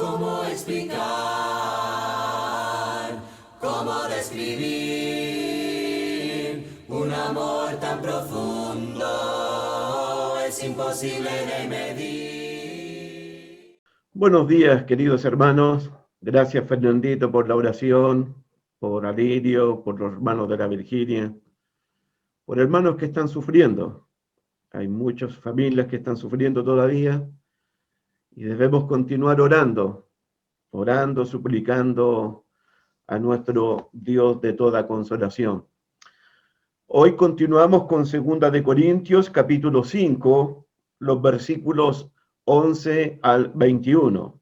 ¿Cómo explicar? ¿Cómo describir un amor tan profundo? Es imposible de medir. Buenos días, queridos hermanos. Gracias, Fernandito, por la oración, por Alirio, por los hermanos de la Virginia, por hermanos que están sufriendo. Hay muchas familias que están sufriendo todavía y debemos continuar orando, suplicando a nuestro Dios de toda consolación. Hoy continuamos con 2 de Corintios, capítulo 5, los versículos 11 al 21.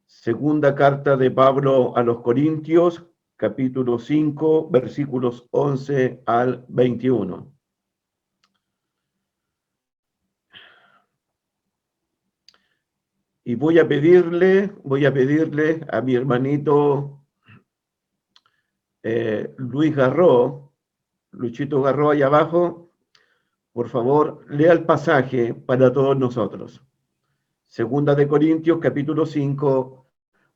Segunda carta de Pablo a los Corintios, capítulo 5, versículos 11 al 21. Y voy a pedirle a mi hermanito Luchito Garró, ahí abajo, por favor, lea el pasaje para todos nosotros. Segunda de Corintios, capítulo 5,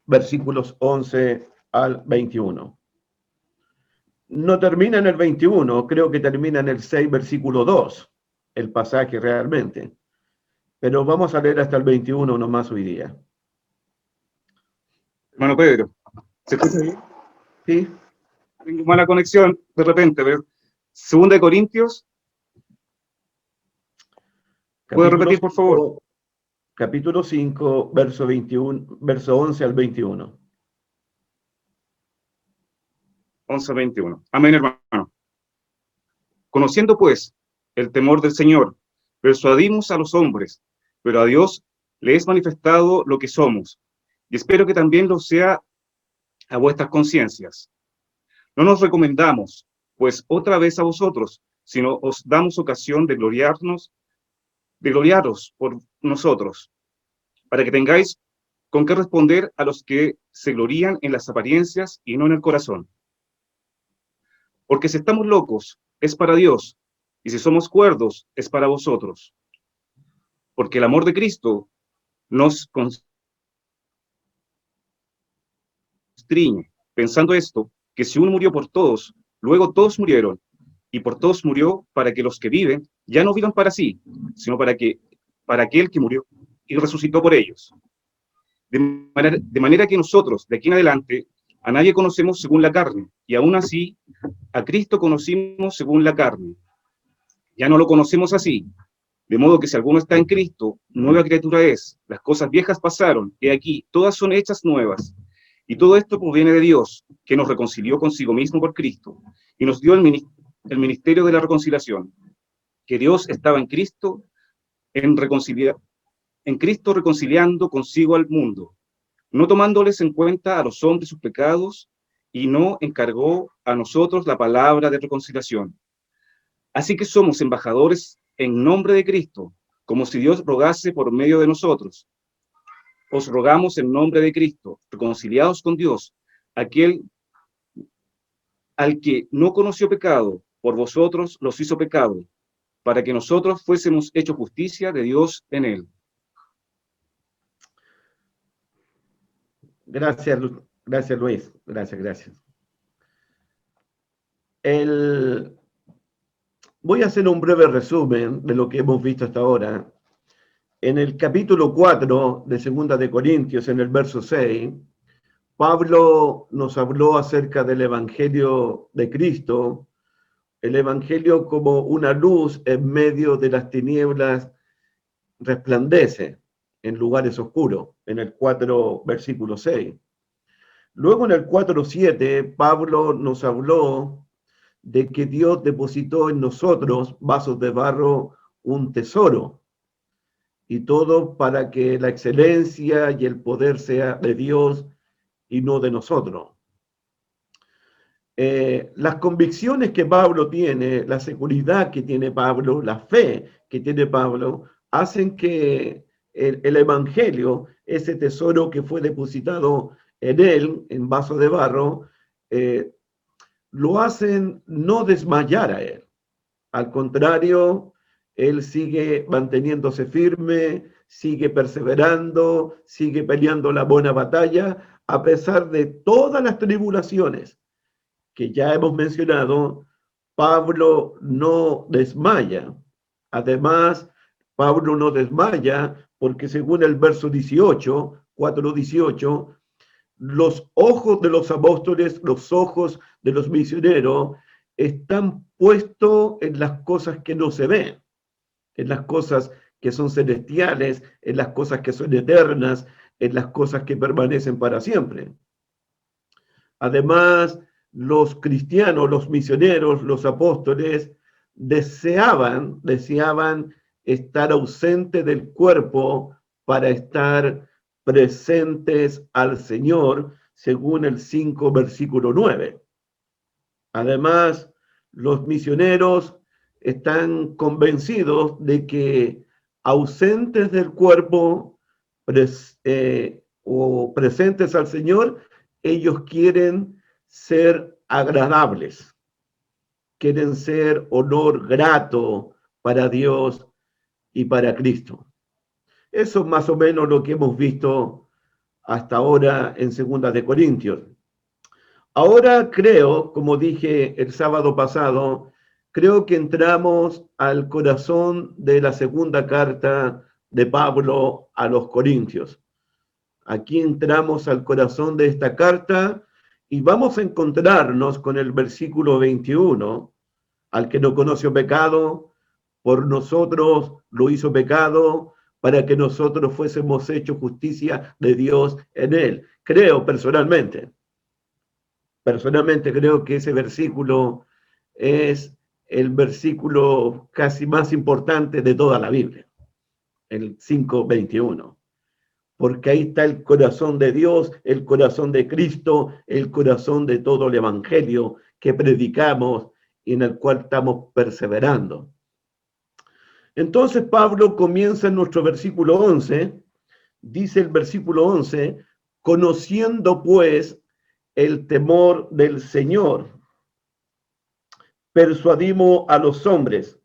versículos 11 al 21. No termina en el 21, creo que termina en el 6, versículo 2, el pasaje realmente. Pero vamos a leer hasta el 21 nomás hoy día. Hermano Pedro, ¿se escucha bien? ¿Sí? Tengo mala conexión de repente, pero Segunda de Corintios, ¿puede repetir, por favor? Capítulo 5, verso 21, verso 11 al 21. 11 al 21. Amén, hermano. Conociendo, pues, el temor del Señor, persuadimos a los hombres, pero a Dios le es manifestado lo que somos, y espero que también lo sea a vuestras conciencias. No nos recomendamos, pues, otra vez a vosotros, sino os damos ocasión de gloriaros por nosotros, para que tengáis con qué responder a los que se glorían en las apariencias y no en el corazón. Porque si estamos locos, es para Dios, y si somos cuerdos, es para vosotros. Porque el amor de Cristo nos constriñe, pensando esto, que si uno murió por todos, luego todos murieron, y por todos murió para que los que viven ya no vivan para sí, sino para aquel que murió y resucitó por ellos. De manera que nosotros, de aquí en adelante, a nadie conocemos según la carne, y aún así, a Cristo conocimos según la carne. Ya no lo conocemos así, de modo que si alguno está en Cristo, nueva criatura es. Las cosas viejas pasaron, y aquí todas son hechas nuevas. Y todo esto proviene de Dios, que nos reconcilió consigo mismo por Cristo, y nos dio el ministerio de la reconciliación, que Dios estaba en Cristo, en Cristo reconciliando consigo al mundo, no tomándoles en cuenta a los hombres sus pecados, y no encargó a nosotros la palabra de reconciliación. Así que somos embajadores en nombre de Cristo, como si Dios rogase por medio de nosotros. Os rogamos en nombre de Cristo, reconciliados con Dios, aquel al que no conoció pecado, por vosotros los hizo pecado, para que nosotros fuésemos hecho justicia de Dios en él. Gracias, Luis. Gracias. Voy a hacer un breve resumen de lo que hemos visto hasta ahora. En el capítulo 4 de 2 de Corintios, en el verso 6, Pablo nos habló acerca del Evangelio de Cristo, el Evangelio como una luz en medio de las tinieblas resplandece en lugares oscuros, en el 4, versículo 6. Luego en el 4:7, Pablo nos habló de que Dios depositó en nosotros, vasos de barro, un tesoro, y todo para que la excelencia y el poder sea de Dios y no de nosotros. Las convicciones que Pablo tiene, la seguridad que tiene Pablo, la fe que tiene Pablo, hacen que el Evangelio, ese tesoro que fue depositado en él, en vaso de barro, lo hacen no desmayar a él. Al contrario, él sigue manteniéndose firme, sigue perseverando, sigue peleando la buena batalla, a pesar de todas las tribulaciones que ya hemos mencionado. Pablo no desmaya. Además, Pablo no desmaya porque según el verso 18, 4:18, los ojos de los apóstoles, los ojos de los misioneros están puestos en las cosas que no se ven, en las cosas que son celestiales, en las cosas que son eternas, en las cosas que permanecen para siempre. Además, los cristianos, los misioneros, los apóstoles deseaban estar ausentes del cuerpo para estar presentes al Señor, según el 5, versículo 9. Además, los misioneros están convencidos de que ausentes del cuerpo o presentes al Señor, ellos quieren ser agradables, quieren ser honor grato para Dios y para Cristo. Eso es más o menos lo que hemos visto hasta ahora en 2 de Corintios. Ahora creo, como dije el sábado pasado, creo que entramos al corazón de la segunda carta de Pablo a los Corintios. Aquí entramos al corazón de esta carta y vamos a encontrarnos con el versículo 21. Al que no conoció pecado, por nosotros lo hizo pecado, para que nosotros fuésemos hechos justicia de Dios en él. Creo personalmente creo que ese versículo es el versículo casi más importante de toda la Biblia, el 5:21. Porque ahí está el corazón de Dios, el corazón de Cristo, el corazón de todo el evangelio que predicamos y en el cual estamos perseverando. Entonces Pablo comienza en nuestro versículo 11, dice el versículo 11, conociendo pues el temor del Señor, persuadimos a los hombres,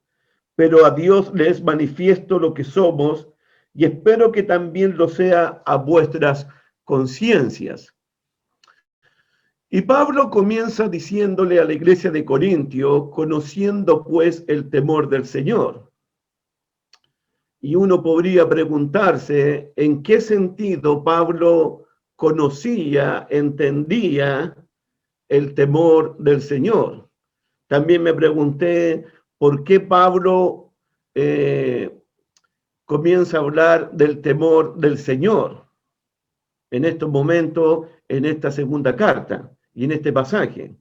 pero a Dios le es manifiesto lo que somos, y espero que también lo sea a vuestras conciencias. Y Pablo comienza diciéndole a la iglesia de Corintio, conociendo pues el temor del Señor. Y uno podría preguntarse en qué sentido Pablo conocía, entendía el temor del Señor. También me pregunté por qué Pablo comienza a hablar del temor del Señor en estos momentos, en esta segunda carta y en este pasaje.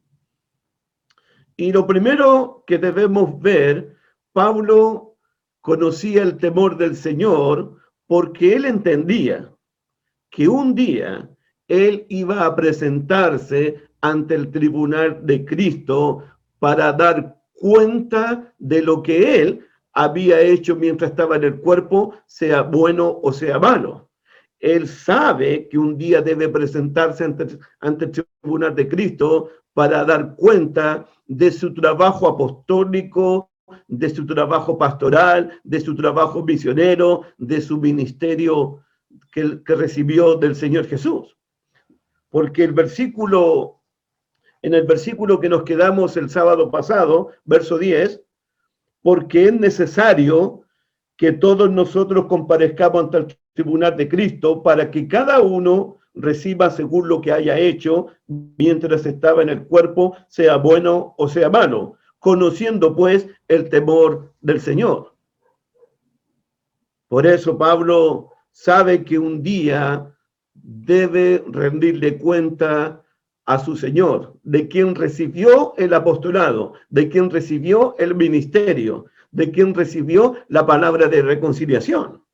Y lo primero que debemos ver, Pablo conocía el temor del Señor porque él entendía que un día él iba a presentarse ante el tribunal de Cristo para dar cuenta de lo que él había hecho mientras estaba en el cuerpo, sea bueno o sea malo. Él sabe que un día debe presentarse ante el tribunal de Cristo para dar cuenta de su trabajo apostólico, de su trabajo pastoral, de su trabajo misionero, de su ministerio que recibió del Señor Jesús. Porque en el versículo que nos quedamos el sábado pasado, verso 10, porque es necesario que todos nosotros comparezcamos ante el tribunal de Cristo para que cada uno reciba según lo que haya hecho mientras estaba en el cuerpo, sea bueno o sea malo, conociendo pues el temor del Señor. Por eso Pablo sabe que un día debe rendirle cuenta a su Señor, de quien recibió el apostolado, de quien recibió el ministerio, de quien recibió la palabra de reconciliación.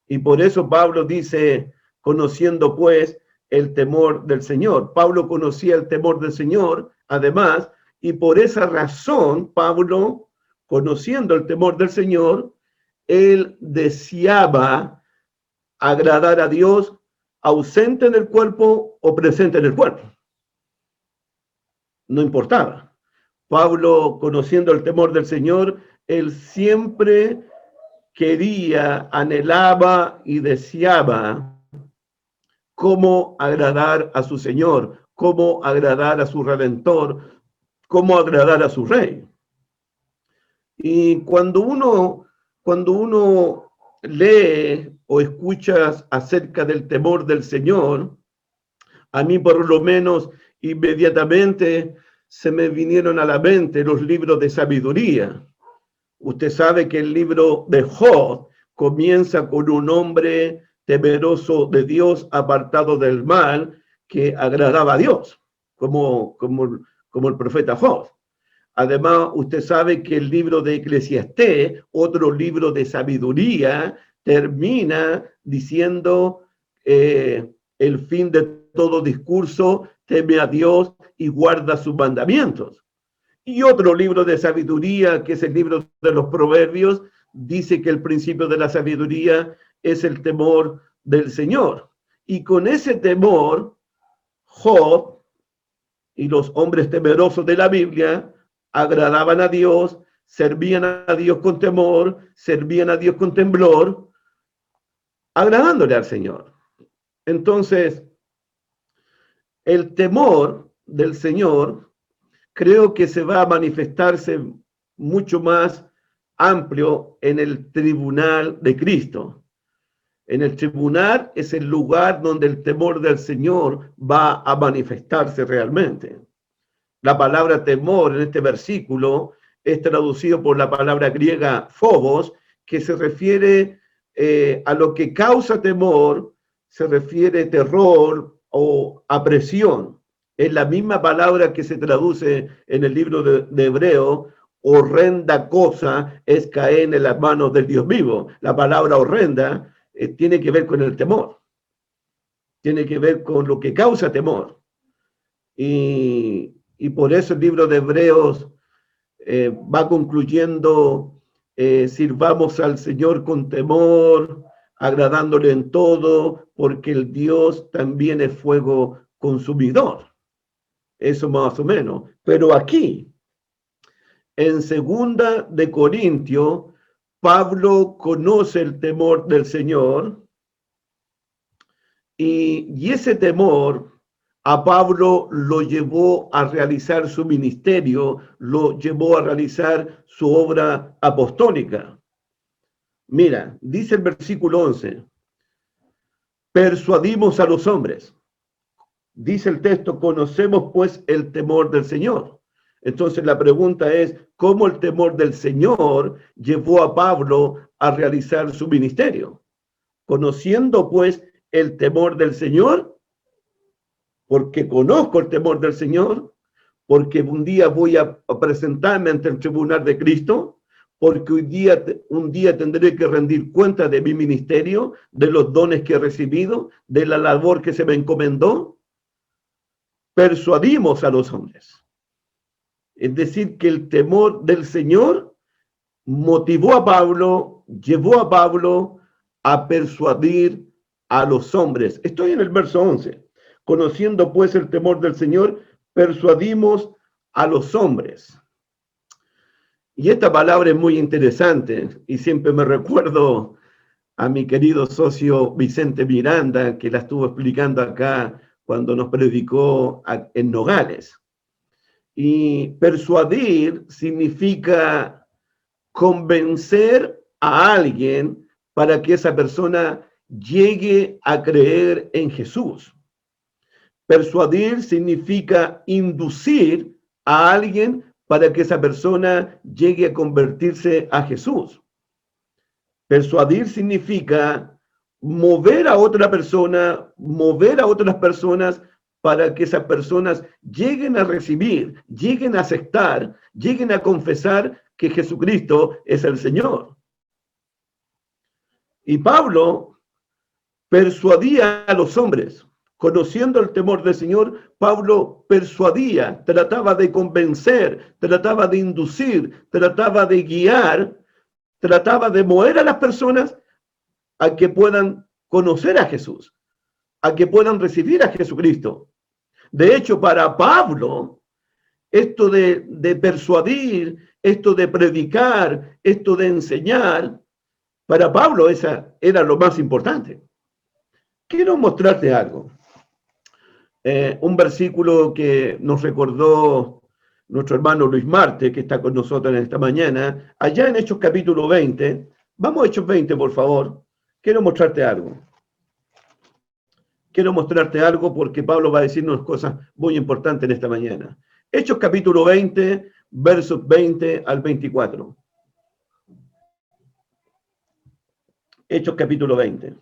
Y por eso Pablo dice, conociendo pues el temor del Señor. Pablo conocía el temor del Señor, además, y por esa razón, Pablo, conociendo el temor del Señor, él deseaba agradar a Dios ausente en el cuerpo o presente en el cuerpo. No importaba. Pablo, conociendo el temor del Señor, él siempre quería, anhelaba y deseaba cómo agradar a su Señor, cómo agradar a su Redentor, cómo agradar a su Rey. Y cuando uno lee o escucha acerca del temor del Señor, a mí por lo menos inmediatamente se me vinieron a la mente los libros de sabiduría. Usted sabe que el libro de Job comienza con un hombre temeroso de Dios, apartado del mal, que agradaba a Dios, como el profeta Job. Además, usted sabe que el libro de Eclesiastés, otro libro de sabiduría, termina diciendo el fin de todo discurso, teme a Dios y guarda sus mandamientos. Y otro libro de sabiduría, que es el libro de los Proverbios, dice que el principio de la sabiduría es el temor del Señor. Y con ese temor, Job y los hombres temerosos de la Biblia agradaban a Dios, servían a Dios con temor, servían a Dios con temblor, agradándole al Señor. Entonces, el temor del Señor creo que se va a manifestarse mucho más amplio en el tribunal de Cristo. En el tribunal es el lugar donde el temor del Señor va a manifestarse realmente. La palabra temor en este versículo es traducido por la palabra griega phobos, que se refiere a lo que causa temor, se refiere terror o apresión. Es la misma palabra que se traduce en el libro de Hebreo, horrenda cosa es caer en las manos del Dios vivo. La palabra horrenda tiene que ver con el temor, tiene que ver con lo que causa temor. Y por eso el libro de Hebreos va concluyendo, sirvamos al Señor con temor, agradándole en todo, porque el Dios también es fuego consumidor. Eso más o menos. Pero aquí, en 2 de Corintios, Pablo conoce el temor del Señor y ese temor a Pablo lo llevó a realizar su ministerio, lo llevó a realizar su obra apostólica. Mira, dice el versículo 11, persuadimos a los hombres. Dice el texto, conocemos pues el temor del Señor. Entonces la pregunta es, ¿cómo el temor del Señor llevó a Pablo a realizar su ministerio? Conociendo pues el temor del Señor, porque conozco el temor del Señor, porque un día voy a presentarme ante el tribunal de Cristo, porque un día tendré que rendir cuenta de mi ministerio, de los dones que he recibido, de la labor que se me encomendó. Persuadimos a los hombres. Es decir, que el temor del Señor motivó a Pablo, llevó a Pablo a persuadir a los hombres. Estoy en el verso 11. Conociendo pues el temor del Señor, persuadimos a los hombres. Y esta palabra es muy interesante y siempre me recuerdo a mi querido socio Vicente Miranda, que la estuvo explicando acá cuando nos predicó en Nogales. Y persuadir significa convencer a alguien para que esa persona llegue a creer en Jesús. Persuadir significa inducir a alguien para que esa persona llegue a convertirse a Jesús. Persuadir significa mover a otra persona, mover a otras personas para que esas personas lleguen a recibir, lleguen a aceptar, lleguen a confesar que Jesucristo es el Señor. Y Pablo persuadía a los hombres. Conociendo el temor del Señor, Pablo persuadía, trataba de convencer, trataba de inducir, trataba de guiar, trataba de mover a las personas a que puedan conocer a Jesús, a que puedan recibir a Jesucristo. De hecho, para Pablo, esto de persuadir, esto de predicar, esto de enseñar, Para Pablo esa era lo más importante. Quiero mostrarte algo. Un versículo que nos recordó nuestro hermano Luis Marte, que está con nosotros en esta mañana, allá en Hechos capítulo 20. Vamos a Hechos 20, por favor. Quiero mostrarte algo. Quiero mostrarte algo porque Pablo va a decirnos cosas muy importantes en esta mañana. Hechos capítulo 20, versos 20 al 24. Hechos capítulo 20.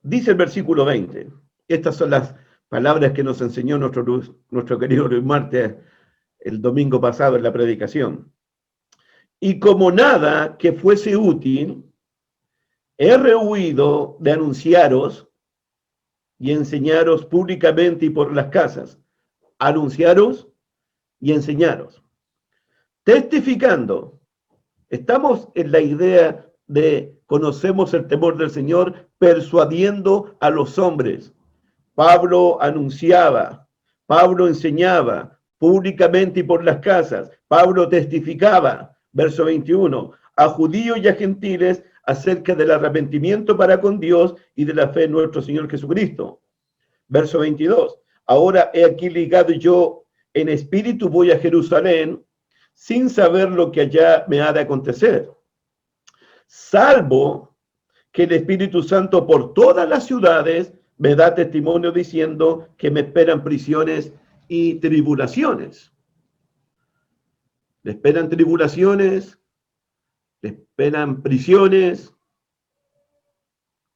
Dice el versículo 20. Estas son las palabras que nos enseñó nuestro querido Luis Marte el domingo pasado en la predicación. Y como nada que fuese útil, he rehuido de anunciaros y enseñaros públicamente y por las casas, anunciaros y enseñaros, testificando. Estamos en la idea de conocemos el temor del Señor, persuadiendo a los hombres. Pablo anunciaba, Pablo enseñaba públicamente y por las casas, Pablo testificaba, verso 21, a judíos y a gentiles acerca del arrepentimiento para con Dios y de la fe en nuestro Señor Jesucristo. Verso 22, ahora he aquí ligado yo en espíritu voy a Jerusalén, sin saber lo que allá me ha de acontecer, salvo que el Espíritu Santo por todas las ciudades me da testimonio diciendo que me esperan prisiones y tribulaciones. Le esperan tribulaciones, le esperan prisiones,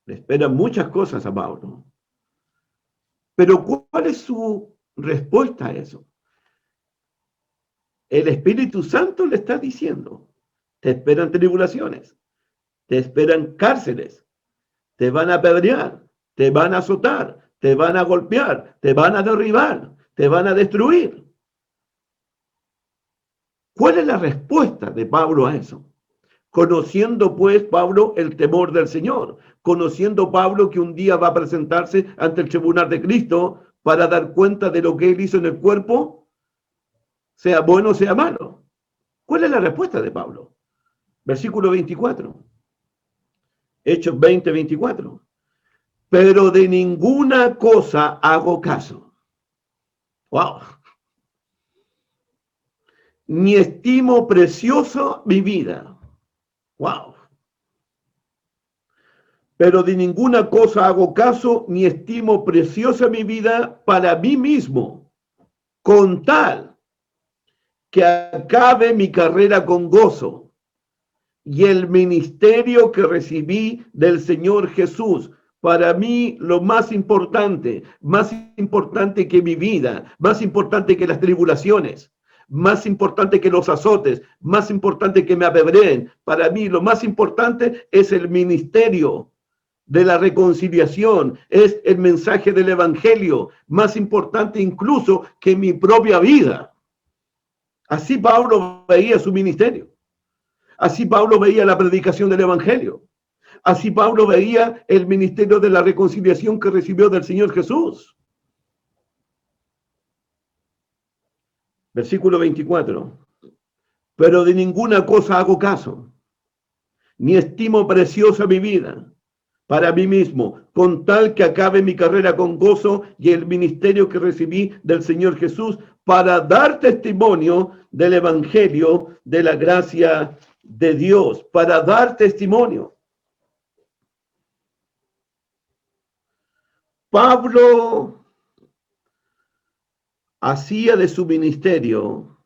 le esperan muchas cosas a Pablo. Pero ¿cuál es su respuesta a eso? El Espíritu Santo le está diciendo, te esperan tribulaciones, te esperan cárceles, te van a apedrear, te van a azotar, te van a golpear, te van a derribar, te van a destruir. ¿Cuál es la respuesta de Pablo a eso? Conociendo pues Pablo el temor del Señor, conociendo Pablo que un día va a presentarse ante el tribunal de Cristo para dar cuenta de lo que él hizo en el cuerpo, sea bueno o sea malo. ¿Cuál es la respuesta de Pablo? Versículo 24. Hechos 20, 24. Pero de ninguna cosa hago caso. Wow. Ni estimo precioso mi vida. Wow. Pero de ninguna cosa hago caso, ni estimo preciosa mi vida para mí mismo, con tal que acabe mi carrera con gozo y el ministerio que recibí del Señor Jesús. Para mí lo más importante que mi vida, más importante que las tribulaciones, más importante que los azotes, más importante que me apedreen. Para mí lo más importante es el ministerio de la reconciliación, es el mensaje del evangelio, más importante incluso que mi propia vida. Así Pablo veía su ministerio. Así Pablo veía la predicación del evangelio. Así Pablo veía el ministerio de la reconciliación que recibió del Señor Jesús. Versículo 24. Pero de ninguna cosa hago caso, ni estimo preciosa mi vida para mí mismo, con tal que acabe mi carrera con gozo y el ministerio que recibí del Señor Jesús para dar testimonio del evangelio de la gracia de Dios, para dar testimonio. Pablo hacía de su ministerio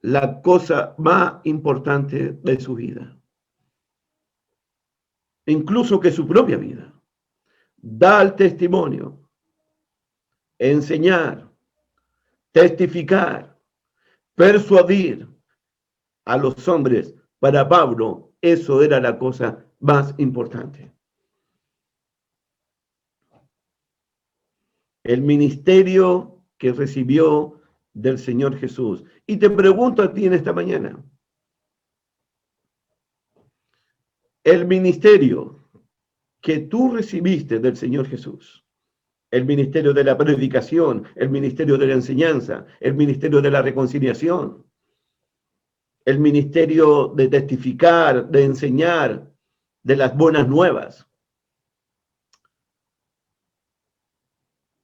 la cosa más importante de su vida, incluso que su propia vida. Dar testimonio, enseñar, testificar, persuadir a los hombres. Para Pablo, eso era la cosa más importante. El ministerio que recibió del Señor Jesús. Y te pregunto a ti en esta mañana, el ministerio que tú recibiste del Señor Jesús, el ministerio de la predicación, el ministerio de la enseñanza, el ministerio de la reconciliación, el ministerio de testificar, de enseñar, de las buenas nuevas.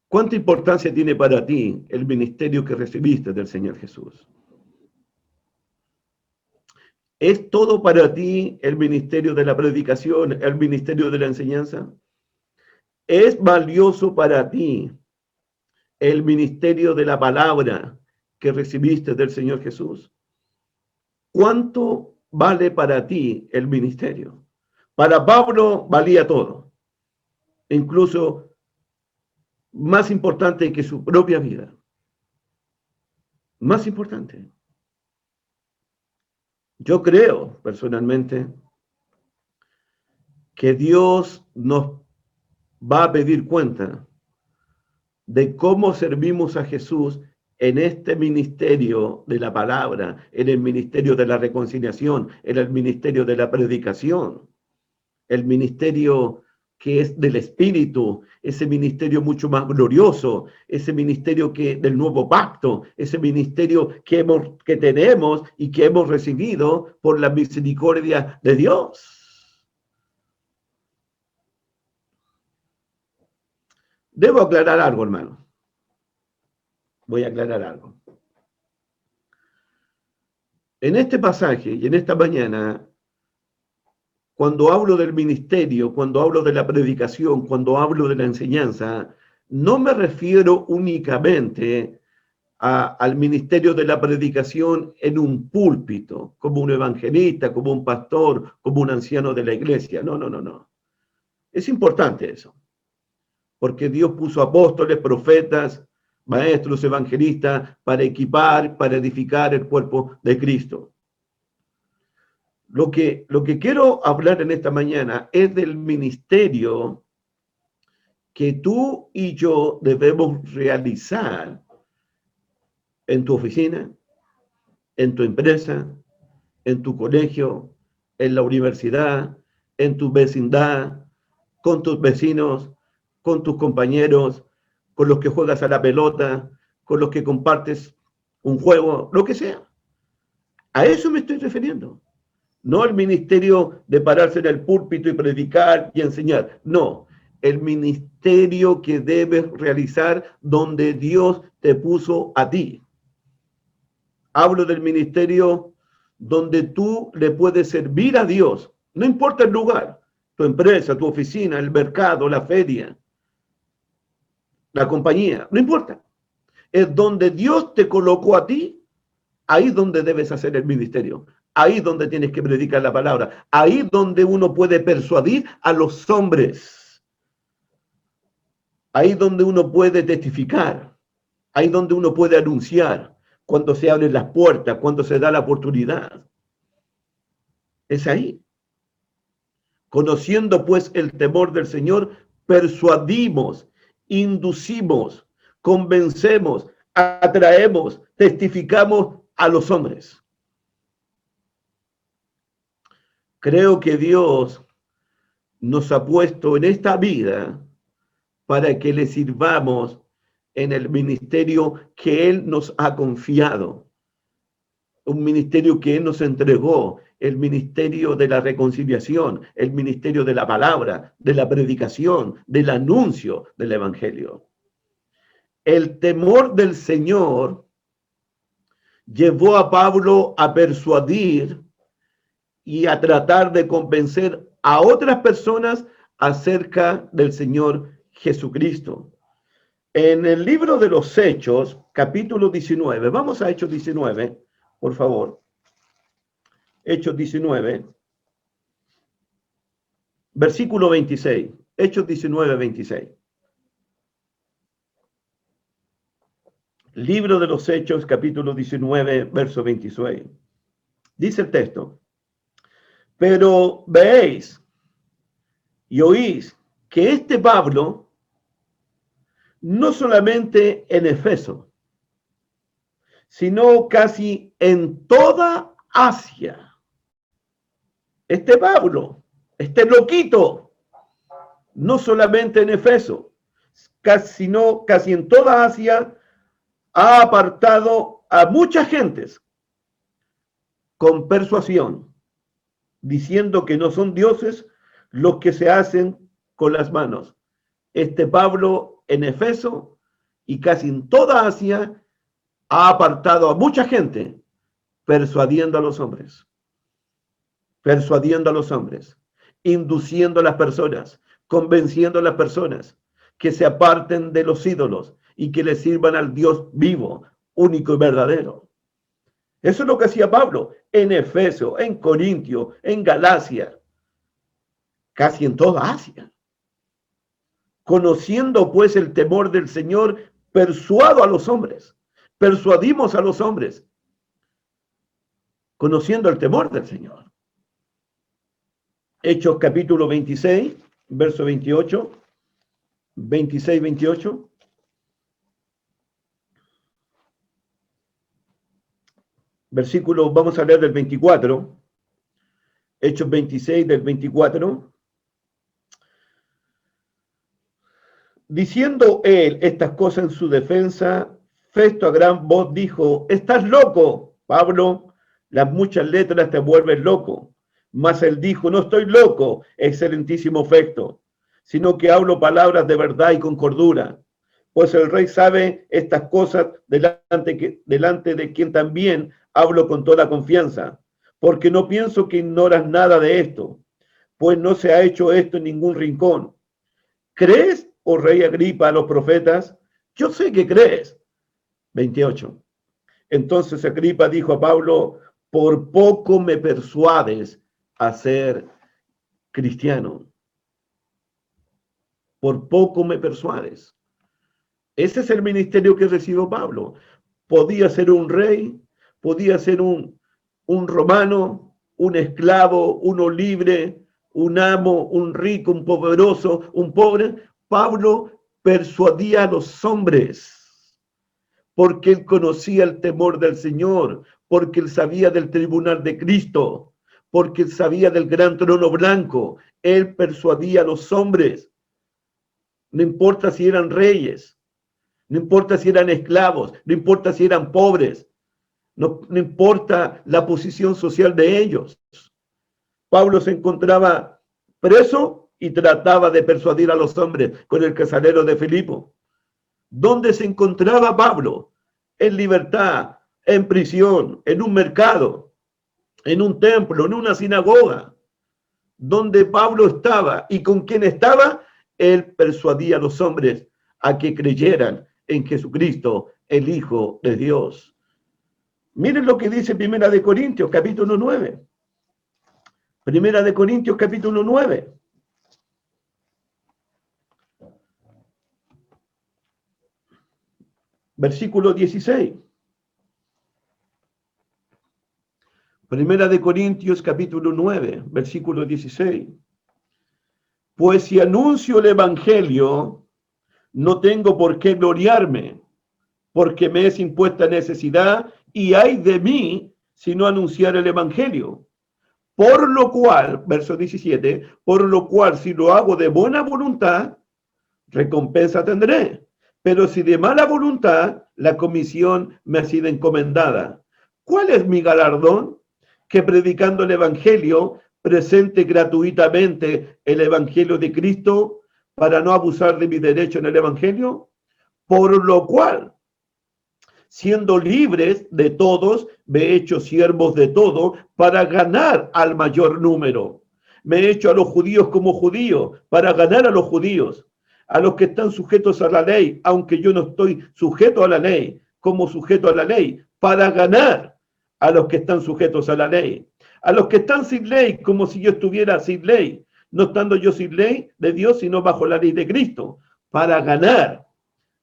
¿Cuánta importancia tiene para ti el ministerio que recibiste del Señor Jesús? ¿Es todo para ti el ministerio de la predicación, el ministerio de la enseñanza? ¿Es valioso para ti el ministerio de la palabra que recibiste del Señor Jesús? ¿Cuánto vale para ti el ministerio? Para Pablo valía todo, incluso más importante que su propia vida. Más importante. Yo creo personalmente que Dios nos va a pedir cuenta de cómo servimos a Jesús en este ministerio de la palabra, en el ministerio de la reconciliación, en el ministerio de la predicación, el ministerio que es del Espíritu, ese ministerio mucho más glorioso, ese ministerio del nuevo pacto, ese ministerio que tenemos y que hemos recibido por la misericordia de Dios. Debo aclarar algo, hermano. Voy a aclarar algo. En este pasaje y en esta mañana, cuando hablo del ministerio, cuando hablo de la predicación, cuando hablo de la enseñanza, no me refiero únicamente al ministerio de la predicación en un púlpito, como un evangelista, como un pastor, como un anciano de la iglesia. No, no, no, no. Es importante eso, porque Dios puso apóstoles, profetas, maestros, evangelistas, para equipar, para edificar el cuerpo de Cristo. Lo que quiero hablar en esta mañana es del ministerio que tú y yo debemos realizar en tu oficina, en tu empresa, en tu colegio, en la universidad, en tu vecindad, con tus vecinos, con tus compañeros, con los que juegas a la pelota, con los que compartes un juego, lo que sea. A eso me estoy refiriendo. No el ministerio de pararse en el púlpito y predicar y enseñar. No, el ministerio que debes realizar donde Dios te puso a ti. Hablo del ministerio donde tú le puedes servir a Dios. No importa el lugar, tu empresa, tu oficina, el mercado, la feria, la compañía, no importa. Es donde Dios te colocó a ti, ahí donde debes hacer el ministerio. Ahí donde tienes que predicar la palabra. Ahí donde uno puede persuadir a los hombres. Ahí donde uno puede testificar. Ahí donde uno puede anunciar. Cuando se abren las puertas, cuando se da la oportunidad. Es ahí. Conociendo pues el temor del Señor, persuadimos, inducimos, convencemos, atraemos, testificamos a los hombres. Creo que Dios nos ha puesto en esta vida para que le sirvamos en el ministerio que Él nos ha confiado. Un ministerio que Él nos entregó, el ministerio de la reconciliación, el ministerio de la palabra, de la predicación, del anuncio del evangelio. El temor del Señor llevó a Pablo a persuadir y a tratar de convencer a otras personas acerca del Señor Jesucristo. En el libro de los Hechos, capítulo 19, vamos a Hechos 19, por favor. Hechos 19, versículo 26. Hechos 19, 26. Libro de los Hechos, capítulo 19, verso 26. Dice el texto: pero veéis y oís que este Pablo, no solamente en Efeso, sino casi en toda Asia, este Pablo, este loquito, no solamente en Efeso, sino casi en toda Asia, ha apartado a muchas gentes con persuasión, diciendo que no son dioses los que se hacen con las manos. Pablo en Efeso y casi en toda Asia ha apartado a mucha gente persuadiendo a los hombres, induciendo a las personas, convenciendo a las personas que se aparten de los ídolos y que le sirvan al Dios vivo, único y verdadero. Eso es lo que hacía Pablo en Efeso, en Corintio, en Galacia, casi en toda Asia. Conociendo pues el temor del Señor, persuadimos a los hombres, conociendo el temor del Señor. Hechos capítulo 26, verso 28, 26, 28. Versículo, vamos a leer del 24. Hechos 26 del 24. Diciendo él estas cosas en su defensa, Festo a gran voz dijo: estás loco, Pablo, las muchas letras te vuelven loco. Mas él dijo: no estoy loco, excelentísimo Festo, sino que hablo palabras de verdad y con cordura. Pues el rey sabe estas cosas delante de quien también hablo con toda confianza, porque no pienso que ignoras nada de esto, pues no se ha hecho esto en ningún rincón. ¿Crees, oh rey Agripa, a los profetas? Yo sé que crees. 28. Entonces Agripa dijo a Pablo: por poco me persuades a ser cristiano. Por poco me persuades. Ese es el ministerio que recibió Pablo. Podía ser un rey, podía ser un romano, un esclavo, uno libre, un amo, un rico, un poderoso, un pobre. Pablo persuadía a los hombres porque él conocía el temor del Señor, porque él sabía del tribunal de Cristo, porque él sabía del gran trono blanco. Él persuadía a los hombres. No importa si eran reyes, no importa si eran esclavos, no importa si eran pobres, no importa la posición social de ellos. Pablo se encontraba preso y trataba de persuadir a los hombres con el carcelero de Filipo. ¿Dónde se encontraba Pablo? En libertad, en prisión, en un mercado, en un templo, en una sinagoga. Donde Pablo estaba y con quién estaba, él persuadía a los hombres a que creyeran en Jesucristo, el Hijo de Dios. Miren lo que dice Primera de Corintios, capítulo 9. Primera de Corintios, capítulo 9. Versículo 16. Primera de Corintios, capítulo 9, versículo 16. Pues si anuncio el evangelio, no tengo por qué gloriarme, porque me es impuesta necesidad, y ay de mí si no anunciar el evangelio. Por lo cual, verso 17, por lo cual si lo hago de buena voluntad, recompensa tendré. Pero si de mala voluntad, la comisión me ha sido encomendada. ¿Cuál es mi galardón? Que predicando el evangelio, presente gratuitamente el evangelio de Cristo, para no abusar de mi derecho en el evangelio. Por lo cual, siendo libres de todos, me he hecho siervos de todo para ganar al mayor número. Me he hecho a los judíos como judíos para ganar a los judíos, a los que están sujetos a la ley, aunque yo no estoy sujeto a la ley, como sujeto a la ley, para ganar a los que están sujetos a la ley, a los que están sin ley, como si yo estuviera sin ley, no estando yo sin ley de Dios, sino bajo la ley de Cristo, para ganar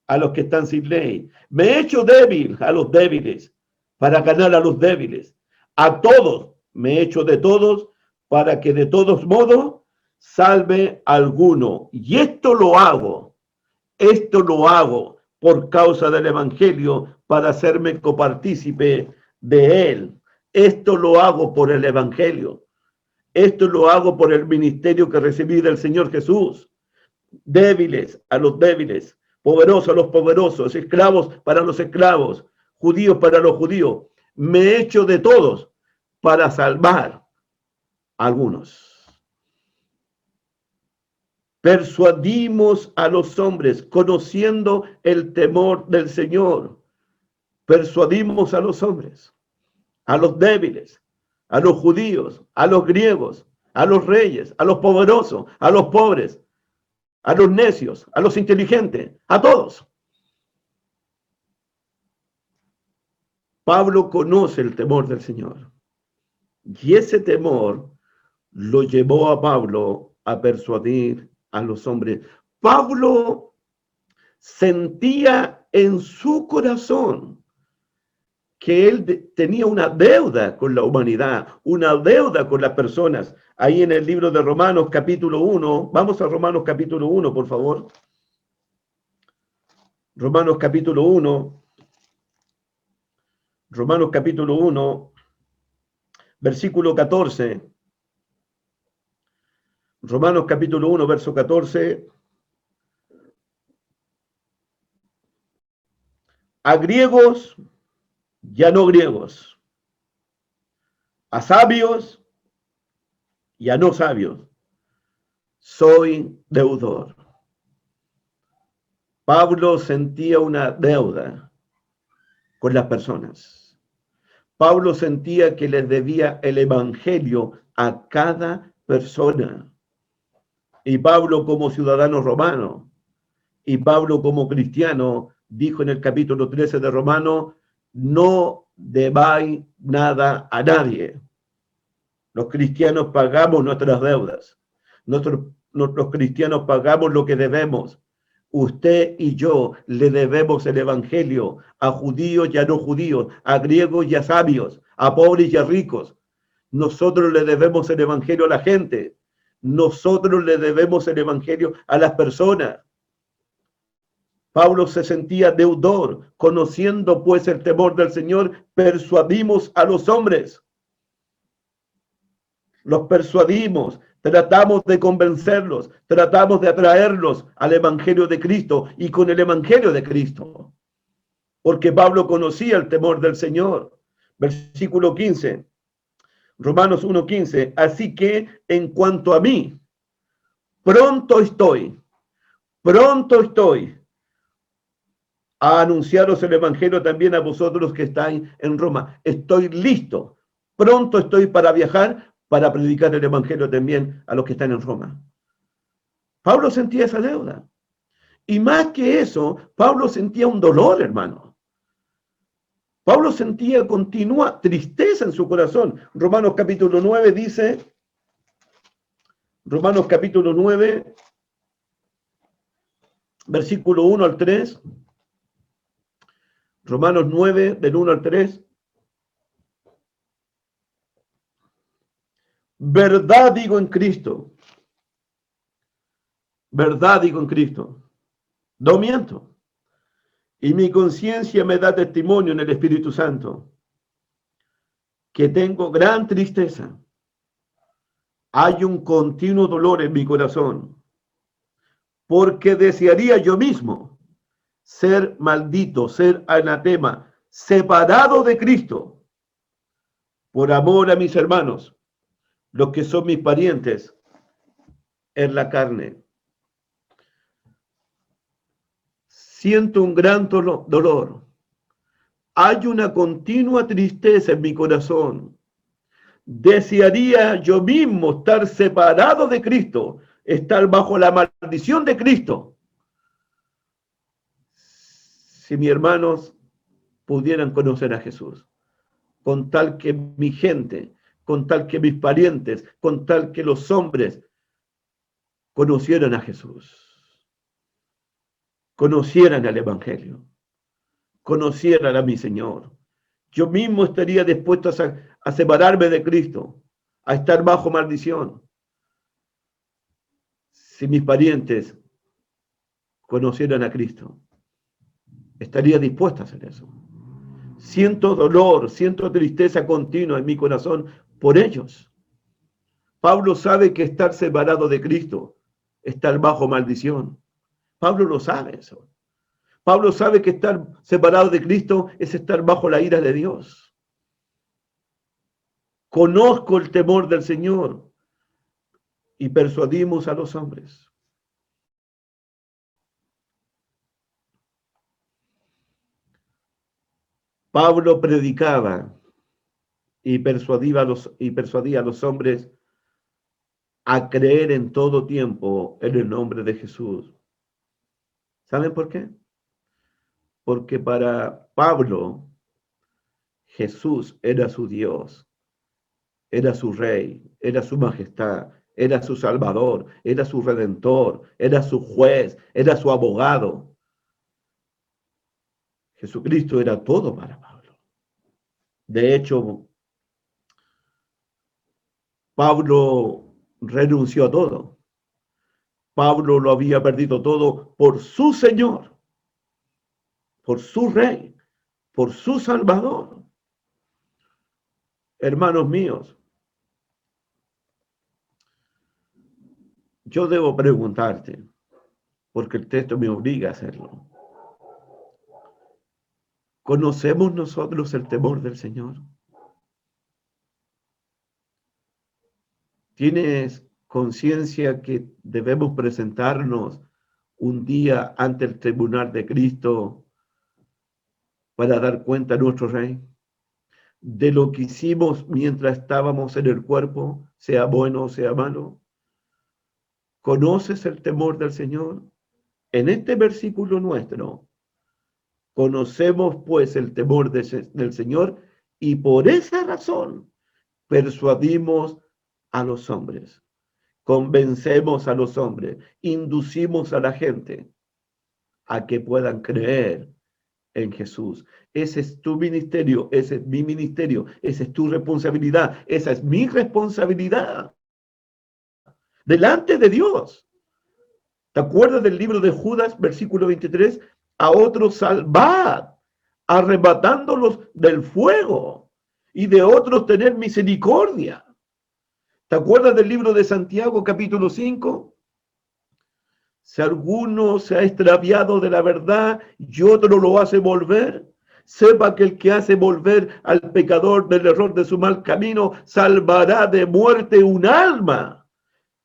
a los que están sin ley. Me he hecho débil a los débiles, para ganar a los débiles. A todos me he hecho de todos, para que de todos modos salve a alguno. Y esto lo hago por causa del evangelio, para hacerme copartícipe de él. Esto lo hago por el evangelio. Esto lo hago por el ministerio que recibí del Señor Jesús. Débiles a los débiles, poderosos a los poderosos, esclavos para los esclavos, judíos para los judíos. Me he hecho de todos para salvar a algunos. Persuadimos a los hombres, conociendo el temor del Señor. Persuadimos a los hombres, a los débiles, a los judíos, a los griegos, a los reyes, a los poderosos, a los pobres, a los necios, a los inteligentes, a todos. Pablo conoce el temor del Señor. Y ese temor lo llevó a Pablo a persuadir a los hombres. Pablo sentía en su corazón que él tenía una deuda con la humanidad, una deuda con las personas. Ahí en el libro de Romanos capítulo 1, vamos a Romanos capítulo 1, por favor. Romanos capítulo 1, Romanos capítulo 1, versículo 14. Romanos capítulo 1, verso 14. A griegos y a no griegos, a sabios y a no sabios, soy deudor. Pablo sentía una deuda con las personas. Pablo sentía que les debía el evangelio a cada persona. Y Pablo como ciudadano romano, y Pablo como cristiano, dijo en el capítulo 13 de Romanos, no debáis nada a nadie. Los cristianos pagamos nuestras deudas. Los cristianos pagamos lo que debemos. Usted y yo le debemos el evangelio a judíos y a no judíos, a griegos y a sabios, a pobres y a ricos. Nosotros le debemos el evangelio a la gente. Nosotros le debemos el evangelio a las personas. Pablo se sentía deudor. Conociendo pues el temor del Señor, persuadimos a los hombres. Los persuadimos, tratamos de convencerlos, tratamos de atraerlos al evangelio de Cristo y con el evangelio de Cristo. Porque Pablo conocía el temor del Señor. Versículo 15. Romanos 1:15. Así que en cuanto a mí, pronto estoy a anunciaros el evangelio también a vosotros que estáis en Roma. Estoy listo. Pronto estoy para viajar, para predicar el evangelio también a los que están en Roma. Pablo sentía esa deuda. Y más que eso, Pablo sentía un dolor, hermano. Pablo sentía continua tristeza en su corazón. Romanos capítulo 9 dice, Romanos capítulo 9, versículo 1 al 3, Romanos 9, del 1 al 3. Verdad digo en Cristo. Verdad digo en Cristo. No miento. Y mi conciencia me da testimonio en el Espíritu Santo que tengo gran tristeza. Hay un continuo dolor en mi corazón, porque desearía yo mismo ser maldito, ser anatema, separado de Cristo, por amor a mis hermanos, los que son mis parientes en la carne. Siento un gran dolor. Hay una continua tristeza en mi corazón. Desearía yo mismo estar separado de Cristo, estar bajo la maldición de Cristo. Si mis hermanos pudieran conocer a Jesús, con tal que mi gente, con tal que mis parientes, con tal que los hombres conocieran a Jesús, conocieran al Evangelio, conocieran a mi Señor. Yo mismo estaría dispuesto a separarme de Cristo, a estar bajo maldición. Si mis parientes conocieran a Cristo, estaría dispuesto a hacer eso. Siento dolor, siento tristeza continua en mi corazón por ellos. Pablo sabe que estar separado de Cristo, estar bajo maldición. Pablo lo sabe eso. Pablo sabe que estar separado de Cristo es estar bajo la ira de Dios. Conozco el temor del Señor y persuadimos a los hombres. Pablo predicaba y persuadía a los hombres a creer en todo tiempo en el nombre de Jesús. ¿Saben por qué? Porque para Pablo, Jesús era su Dios, era su Rey, era su majestad, era su Salvador, era su Redentor, era su juez, era su abogado. Jesucristo era todo para Pablo. De hecho, Pablo renunció a todo. Pablo lo había perdido todo por su Señor, por su Rey, por su Salvador. Hermanos míos, yo debo preguntarte, porque el texto me obliga a hacerlo. ¿Conocemos nosotros el temor del Señor? ¿Tienes conciencia que debemos presentarnos un día ante el tribunal de Cristo para dar cuenta a nuestro Rey de lo que hicimos mientras estábamos en el cuerpo, sea bueno o sea malo? ¿Conoces el temor del Señor? En este versículo nuestro, conocemos pues el temor del Señor y por esa razón persuadimos a los hombres, convencemos a los hombres, inducimos a la gente a que puedan creer en Jesús. Ese es tu ministerio, ese es mi ministerio, esa es tu responsabilidad, esa es mi responsabilidad delante de Dios. ¿Te acuerdas del libro de Judas, versículo 23? A otros salvad, arrebatándolos del fuego, y de otros tener misericordia. ¿Te acuerdas del libro de Santiago, capítulo 5? Si alguno se ha extraviado de la verdad y otro lo hace volver, sepa que el que hace volver al pecador del error de su mal camino salvará de muerte un alma.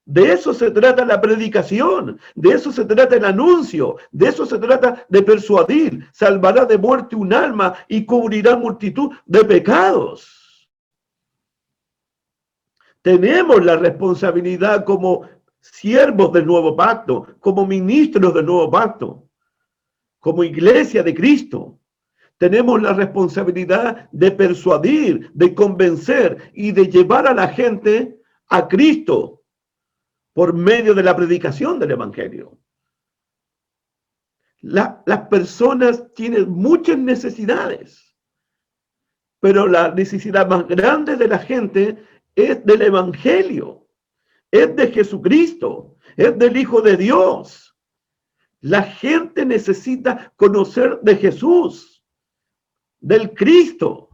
De eso se trata la predicación, de eso se trata el anuncio, de eso se trata de persuadir. Salvará de muerte un alma y cubrirá multitud de pecados. Tenemos la responsabilidad como siervos del nuevo pacto, como ministros del nuevo pacto, como iglesia de Cristo. Tenemos la responsabilidad de persuadir, de convencer y de llevar a la gente a Cristo por medio de la predicación del Evangelio. Las personas tienen muchas necesidades, pero la necesidad más grande de la gente es del Evangelio, es de Jesucristo, es del Hijo de Dios. La gente necesita conocer de Jesús, del Cristo,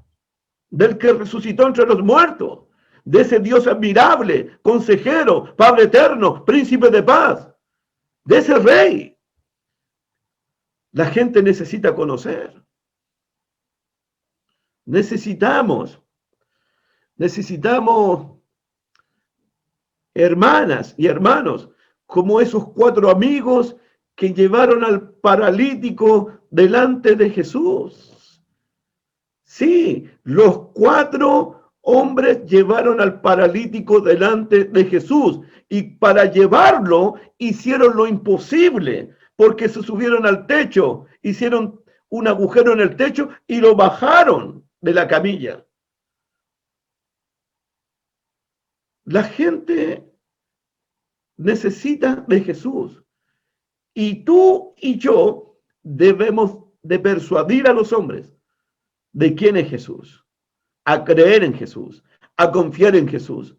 del que resucitó entre los muertos, de ese Dios admirable, consejero, Padre eterno, príncipe de paz, de ese Rey. La gente necesita conocer. Necesitamos, hermanas y hermanos, como esos 4 amigos que llevaron al paralítico delante de Jesús. Sí, los 4 hombres llevaron al paralítico delante de Jesús y para llevarlo hicieron lo imposible, porque se subieron al techo, hicieron un agujero en el techo y lo bajaron de la camilla. La gente necesita de Jesús y tú y yo debemos de persuadir a los hombres de quién es Jesús, a creer en Jesús, a confiar en Jesús,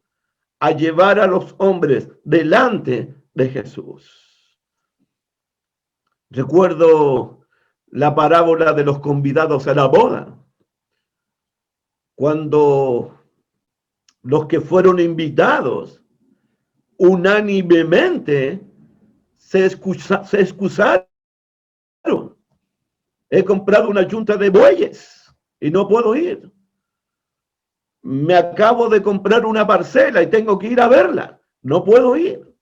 a llevar a los hombres delante de Jesús. Recuerdo la parábola de los convidados a la boda, cuando los que fueron invitados unánimemente se excusaron. He comprado una yunta de bueyes y no puedo ir. Me acabo de comprar una parcela y tengo que ir a verla. No puedo ir.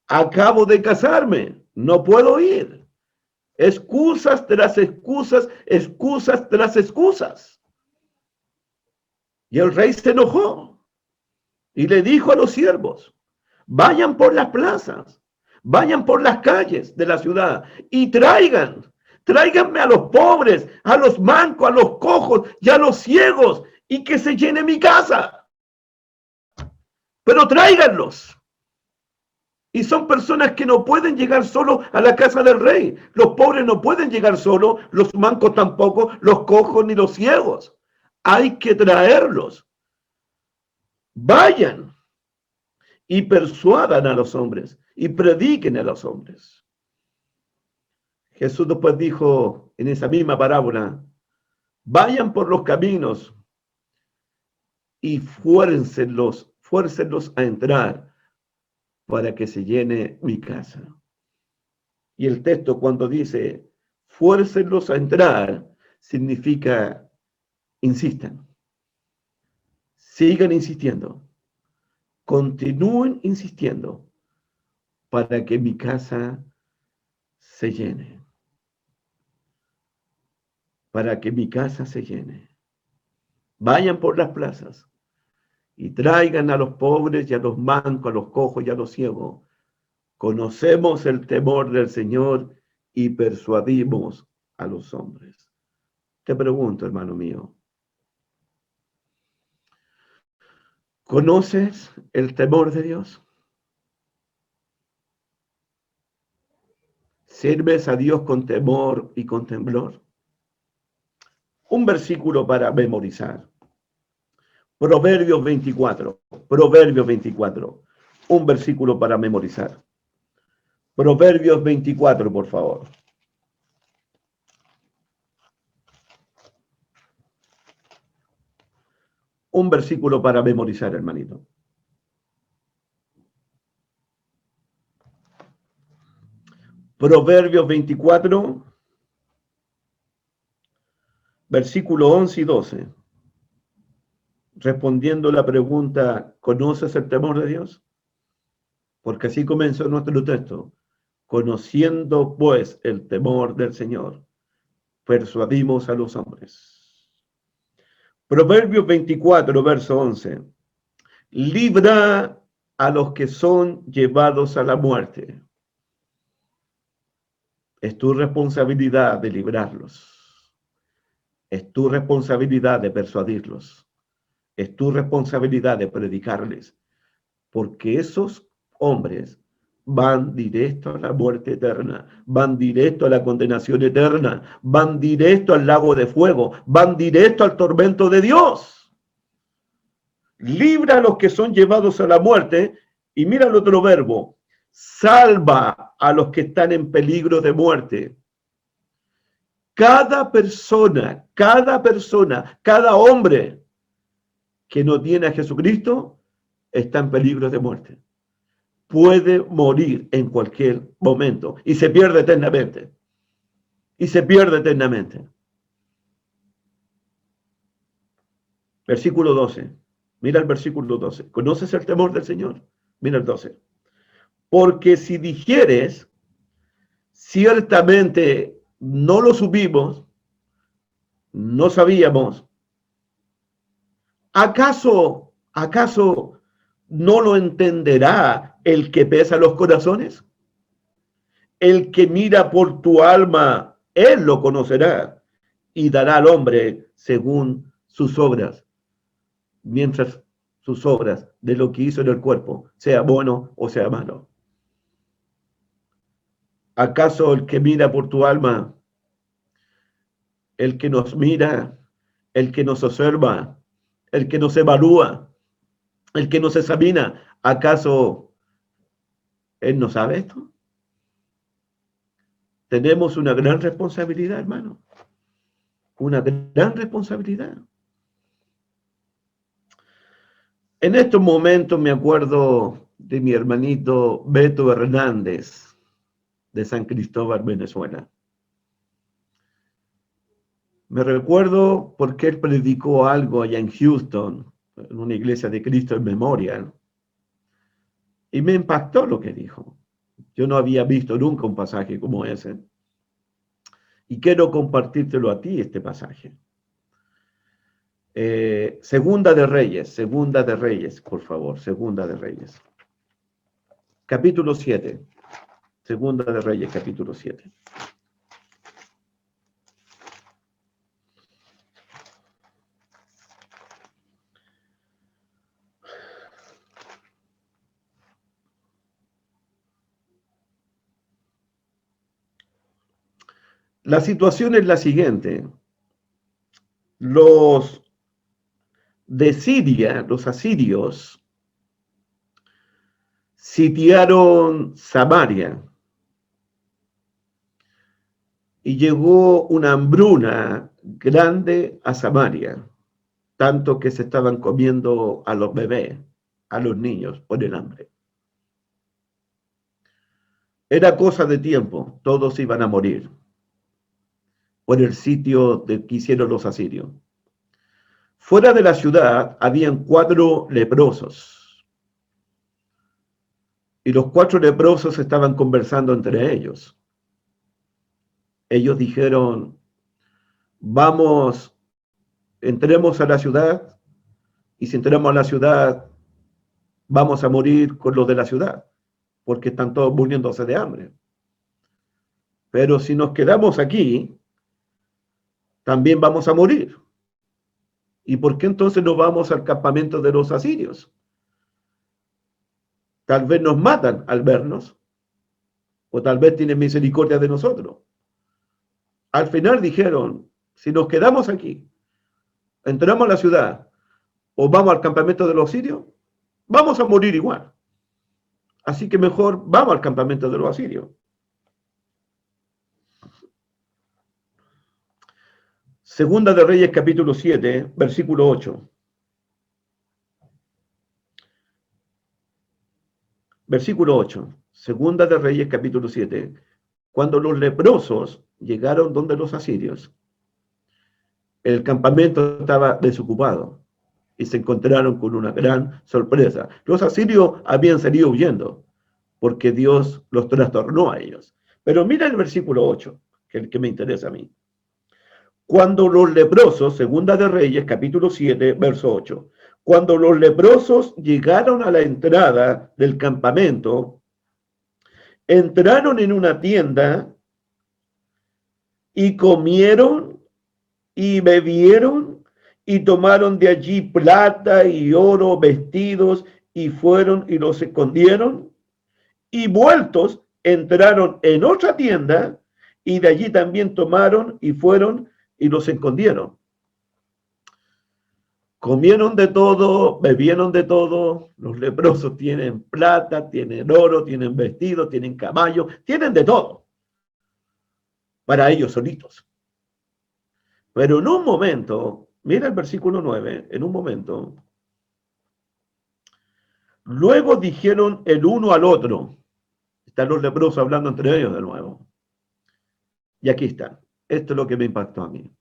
Acabo de casarme. No puedo ir. Excusas tras excusas, excusas tras excusas. Y el rey se enojó y le dijo a los siervos, vayan por las plazas, vayan por las calles de la ciudad y tráiganme a los pobres, a los mancos, a los cojos y a los ciegos y que se llene mi casa. Pero tráiganlos. Y son personas que no pueden llegar solo a la casa del rey. Los pobres no pueden llegar solo, los mancos tampoco, los cojos ni los ciegos. Hay que traerlos. Vayan y persuadan a los hombres y prediquen a los hombres. Jesús después dijo en esa misma parábola, vayan por los caminos y fuércenlos a entrar para que se llene mi casa. Y el texto cuando dice, fuércenlos a entrar, significa, insistan, sigan insistiendo, continúen insistiendo para que mi casa se llene. Para que mi casa se llene. Vayan por las plazas y traigan a los pobres y a los mancos, a los cojos y a los ciegos. Conocemos el temor del Señor y persuadimos a los hombres. Te pregunto, hermano mío, ¿conoces el temor de Dios? ¿Sirves a Dios con temor y con temblor? Un versículo para memorizar. Proverbios 24. Proverbios 24. Un versículo para memorizar. Proverbios 24, por favor. Un versículo para memorizar, hermanito. Proverbios 24, versículo 11 y 12. Respondiendo la pregunta, ¿conoces el temor de Dios? Porque así comenzó nuestro texto. Conociendo pues el temor del Señor, persuadimos a los hombres. Proverbios 24, verso 11. Libra a los que son llevados a la muerte. Es tu responsabilidad de librarlos. Es tu responsabilidad de persuadirlos. Es tu responsabilidad de predicarles. Porque esos hombres van directo a la muerte eterna, van directo a la condenación eterna, van directo al lago de fuego, van directo al tormento de Dios. Libra a los que son llevados a la muerte, y mira el otro verbo, salva a los que están en peligro de muerte. Cada persona, cada hombre que no tiene a Jesucristo está en peligro de muerte. Puede morir en cualquier momento y se pierde eternamente. Y se pierde eternamente. Versículo 12. Mira el versículo 12. ¿Conoces el temor del Señor? Mira el 12. Porque si dijeres, ciertamente no lo supimos, no sabíamos, ¿acaso no lo entenderá el que pesa los corazones? El que mira por tu alma, él lo conocerá y dará al hombre según sus obras, mientras sus obras de lo que hizo en el cuerpo, sea bueno o sea malo. ¿Acaso el que mira por tu alma, el que nos mira, el que nos observa, el que nos evalúa, el que nos examina, acaso él no sabe esto? Tenemos una gran responsabilidad, hermano. Una gran responsabilidad. En estos momentos me acuerdo de mi hermanito Beto Hernández, de San Cristóbal, Venezuela. Me recuerdo porque él predicó algo allá en Houston, en una iglesia de Cristo en Memorial, y me impactó lo que dijo. Yo no había visto nunca un pasaje como ese. Y quiero compartírtelo a ti, este pasaje. Segunda de Reyes, por favor, Segunda de Reyes. Capítulo 7. Segunda de Reyes, capítulo 7. La situación es la siguiente. Los de Siria, los asirios, sitiaron Samaria y llegó una hambruna grande a Samaria, tanto que se estaban comiendo a los bebés, a los niños, por el hambre. Era cosa de tiempo, todos iban a morir por el sitio que hicieron los asirios. Fuera de la ciudad habían 4 leprosos, y los 4 leprosos estaban conversando entre ellos. Ellos dijeron, vamos, entremos a la ciudad, y si entramos a la ciudad, vamos a morir con los de la ciudad, porque están todos muriéndose de hambre. Pero si nos quedamos aquí, también vamos a morir. ¿Y por qué entonces no vamos al campamento de los asirios? Tal vez nos matan al vernos, o tal vez tienen misericordia de nosotros. Al final dijeron, si nos quedamos aquí, entramos a la ciudad, o vamos al campamento de los asirios, vamos a morir igual. Así que mejor vamos al campamento de los asirios. Segunda de Reyes, capítulo 7, versículo 8. Versículo 8. Segunda de Reyes, capítulo 7. Cuando los leprosos llegaron donde los asirios, el campamento estaba desocupado y se encontraron con una gran sorpresa. Los asirios habían salido huyendo porque Dios los trastornó a ellos. Pero mira el versículo 8, que es el que me interesa a mí. Cuando los leprosos, Segunda de Reyes, capítulo 7, verso 8, cuando los leprosos llegaron a la entrada del campamento, entraron en una tienda y comieron y bebieron y tomaron de allí plata y oro, vestidos, y fueron y los escondieron, y vueltos entraron en otra tienda y de allí también tomaron y fueron y los escondieron. Comieron de todo, bebieron de todo. Los leprosos tienen plata, tienen oro, tienen vestidos, tienen caballos, tienen de todo para ellos solitos. Pero en un momento, mira el versículo 9, en un momento, luego dijeron el uno al otro, están los leprosos hablando entre ellos de nuevo. Y aquí está, esto es lo que me impactó a mí.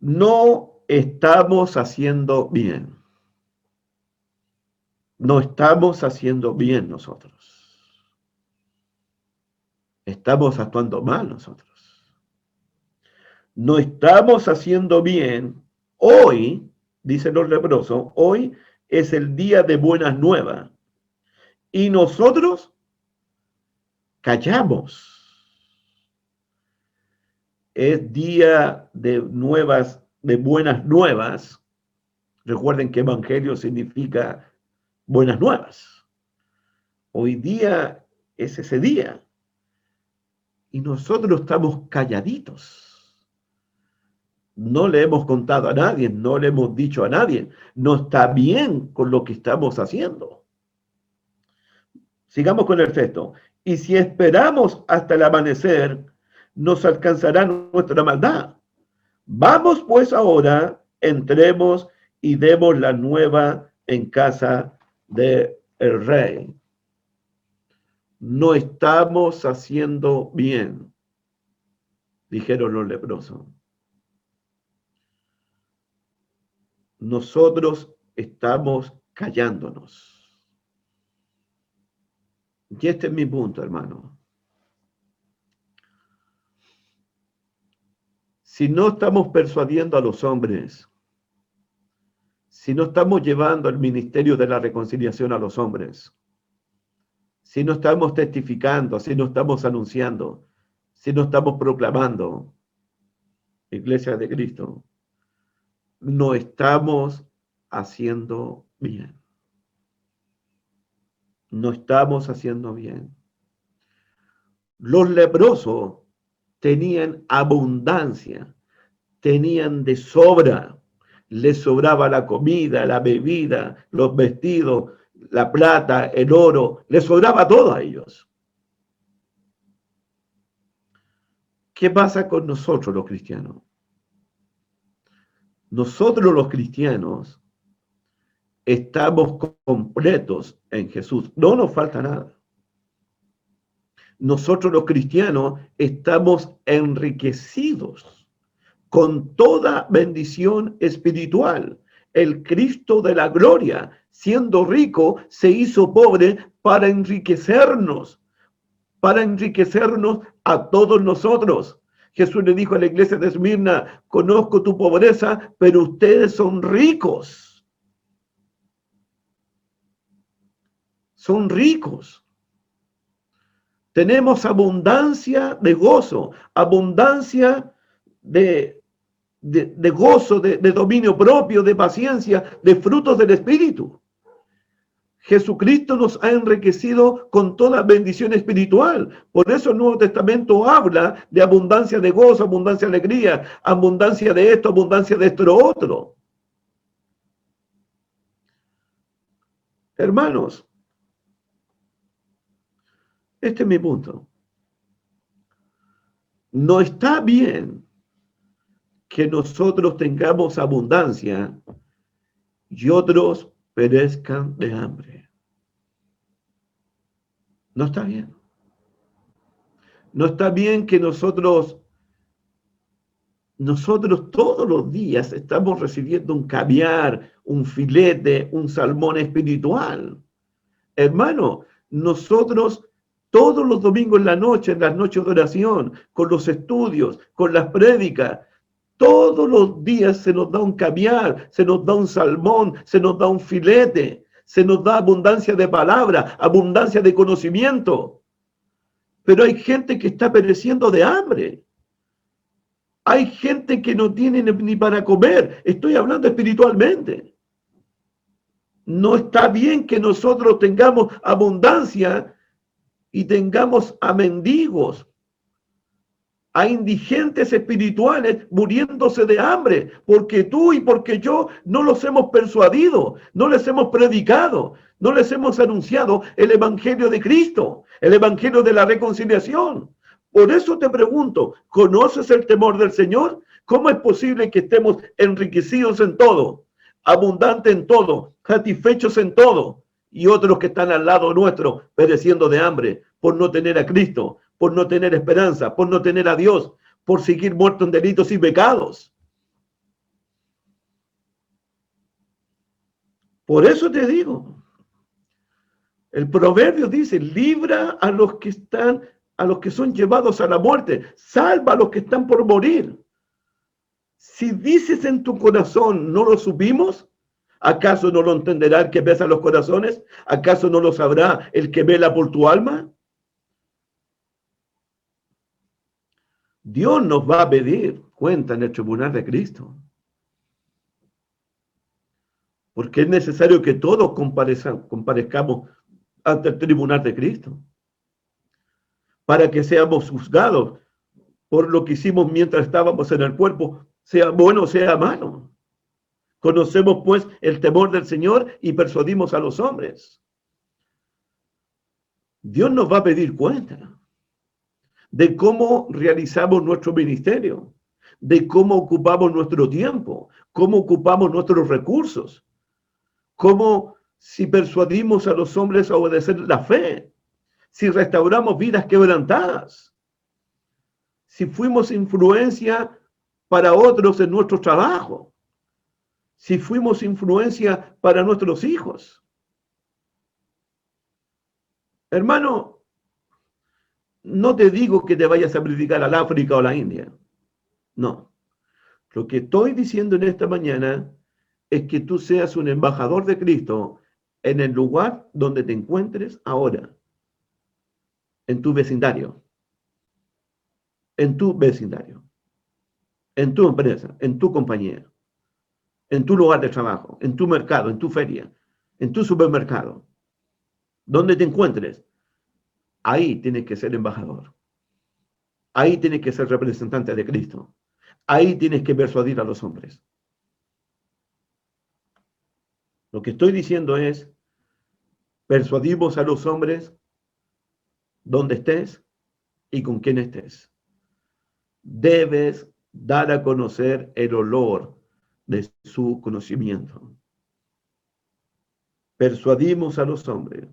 No estamos haciendo bien. No estamos haciendo bien nosotros. Estamos actuando mal nosotros. No estamos haciendo bien. Hoy, dicen los leprosos, hoy es el día de buenas nuevas. Y nosotros callamos. Es día de nuevas, de buenas nuevas. Recuerden que evangelio significa buenas nuevas. Hoy día es ese día. Y nosotros estamos calladitos. No le hemos contado a nadie, no le hemos dicho a nadie. No está bien con lo que estamos haciendo. Sigamos con el texto. Y si esperamos hasta el amanecer, nos alcanzará nuestra maldad. Vamos pues ahora, entremos y demos la nueva en casa del rey. No estamos haciendo bien. dijeron los leprosos. Nosotros estamos callándonos. Y este es mi punto, hermano. Si no estamos persuadiendo a los hombres, si no estamos llevando el ministerio de la reconciliación a los hombres, si no estamos testificando, si no estamos anunciando, si no estamos proclamando, Iglesia de Cristo, no estamos haciendo bien. No estamos haciendo bien. Los leprosos tenían abundancia, tenían de sobra, les sobraba la comida, la bebida, los vestidos, la plata, el oro, les sobraba todo a ellos. ¿Qué pasa con nosotros los cristianos? Nosotros los cristianos estamos completos en Jesús. No nos falta nada. Nosotros los cristianos estamos enriquecidos con toda bendición espiritual. El Cristo de la gloria, siendo rico, se hizo pobre para enriquecernos a todos nosotros. Jesús le dijo a la iglesia de Esmirna: conozco tu pobreza, pero ustedes son ricos. Son ricos. Tenemos abundancia de gozo, abundancia de gozo, de dominio propio, de paciencia, de frutos del Espíritu. Jesucristo nos ha enriquecido con toda bendición espiritual. Por eso el Nuevo Testamento habla de abundancia de gozo, abundancia de alegría, abundancia de esto, abundancia de esto, lo otro. Hermanos, este es mi punto. No está bien que nosotros tengamos abundancia y otros perezcan de hambre. No está bien. No está bien que nosotros todos los días estamos recibiendo un caviar, un filete, un salmón espiritual. Hermano, nosotros todos los domingos en la noche, en las noches de oración, con los estudios, con las prédicas, todos los días se nos da un caviar, se nos da un salmón, se nos da un filete, se nos da abundancia de palabra, abundancia de conocimiento. Pero hay gente que está pereciendo de hambre. Hay gente que no tiene ni para comer. Estoy hablando espiritualmente. No está bien que nosotros tengamos abundancia y tengamos a mendigos, a indigentes espirituales muriéndose de hambre, porque tú y porque yo no los hemos persuadido, no les hemos predicado, no les hemos anunciado el evangelio de Cristo, el evangelio de la reconciliación. Por eso te pregunto, ¿conoces el temor del Señor? ¿Cómo es posible que estemos enriquecidos en todo, abundantes en todo, satisfechos en todo, y otros que están al lado nuestro pereciendo de hambre por no tener a Cristo, por no tener esperanza, por no tener a Dios, por seguir muertos en delitos y pecados? Por eso te digo, el proverbio dice: libra a los que son llevados a la muerte, salva a los que están por morir. Si dices en tu corazón, no lo supimos, ¿acaso no lo entenderá el que pesa los corazones? ¿Acaso no lo sabrá el que vela por tu alma? Dios nos va a pedir cuenta en el tribunal de Cristo. Porque es necesario que todos comparezcamos ante el tribunal de Cristo, para que seamos juzgados por lo que hicimos mientras estábamos en el cuerpo, sea bueno o sea malo. Conocemos pues el temor del Señor y persuadimos a los hombres. Dios nos va a pedir cuenta de cómo realizamos nuestro ministerio, de cómo ocupamos nuestro tiempo, cómo ocupamos nuestros recursos, cómo si persuadimos a los hombres a obedecer la fe, si restauramos vidas quebrantadas, si fuimos influencia para otros en nuestro trabajo, si fuimos influencia para nuestros hijos. Hermano, no te digo que te vayas a predicar al África o a la India. No. Lo que estoy diciendo en esta mañana es que tú seas un embajador de Cristo en el lugar donde te encuentres ahora, en tu vecindario, en tu vecindario, en tu empresa, en tu compañía, en tu lugar de trabajo, en tu mercado, en tu feria, en tu supermercado, donde te encuentres. Ahí tienes que ser embajador. Ahí tienes que ser representante de Cristo. Ahí tienes que persuadir a los hombres. Lo que estoy diciendo es, persuadimos a los hombres donde estés y con quien estés. Debes dar a conocer el olor de su conocimiento. Persuadimos a los hombres.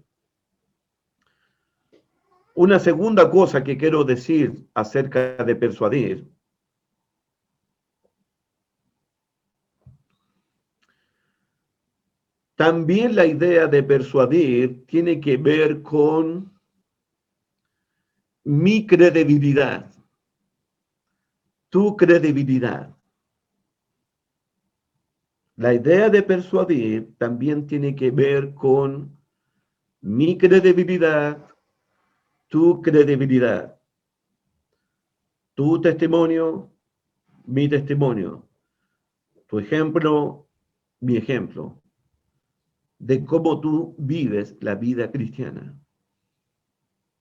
Una segunda cosa que quiero decir acerca de persuadir también la idea de persuadir tiene que ver con mi credibilidad, tu credibilidad. La idea de persuadir también tiene que ver con mi credibilidad, tu credibilidad, tu testimonio, mi testimonio, tu ejemplo, mi ejemplo, de cómo tú vives la vida cristiana.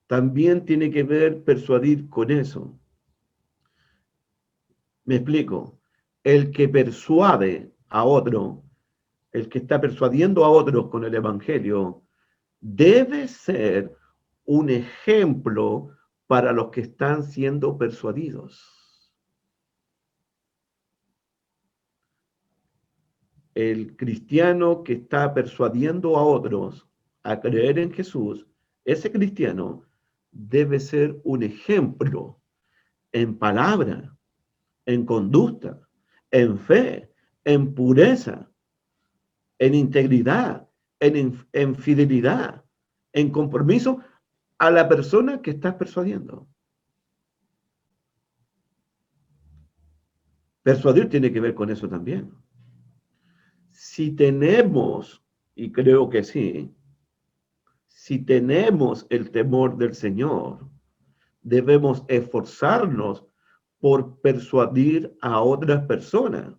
También tiene que ver persuadir con eso. Me explico. El que persuade a otro, el que está persuadiendo a otros con el Evangelio, debe ser un ejemplo para los que están siendo persuadidos. El cristiano que está persuadiendo a otros a creer en Jesús, ese cristiano debe ser un ejemplo en palabra, en conducta, en fe, en pureza, en integridad, en fidelidad, en compromiso a la persona que estás persuadiendo. Persuadir tiene que ver con eso también. Si tenemos, y creo que sí, si tenemos el temor del Señor, debemos esforzarnos por persuadir a otras personas.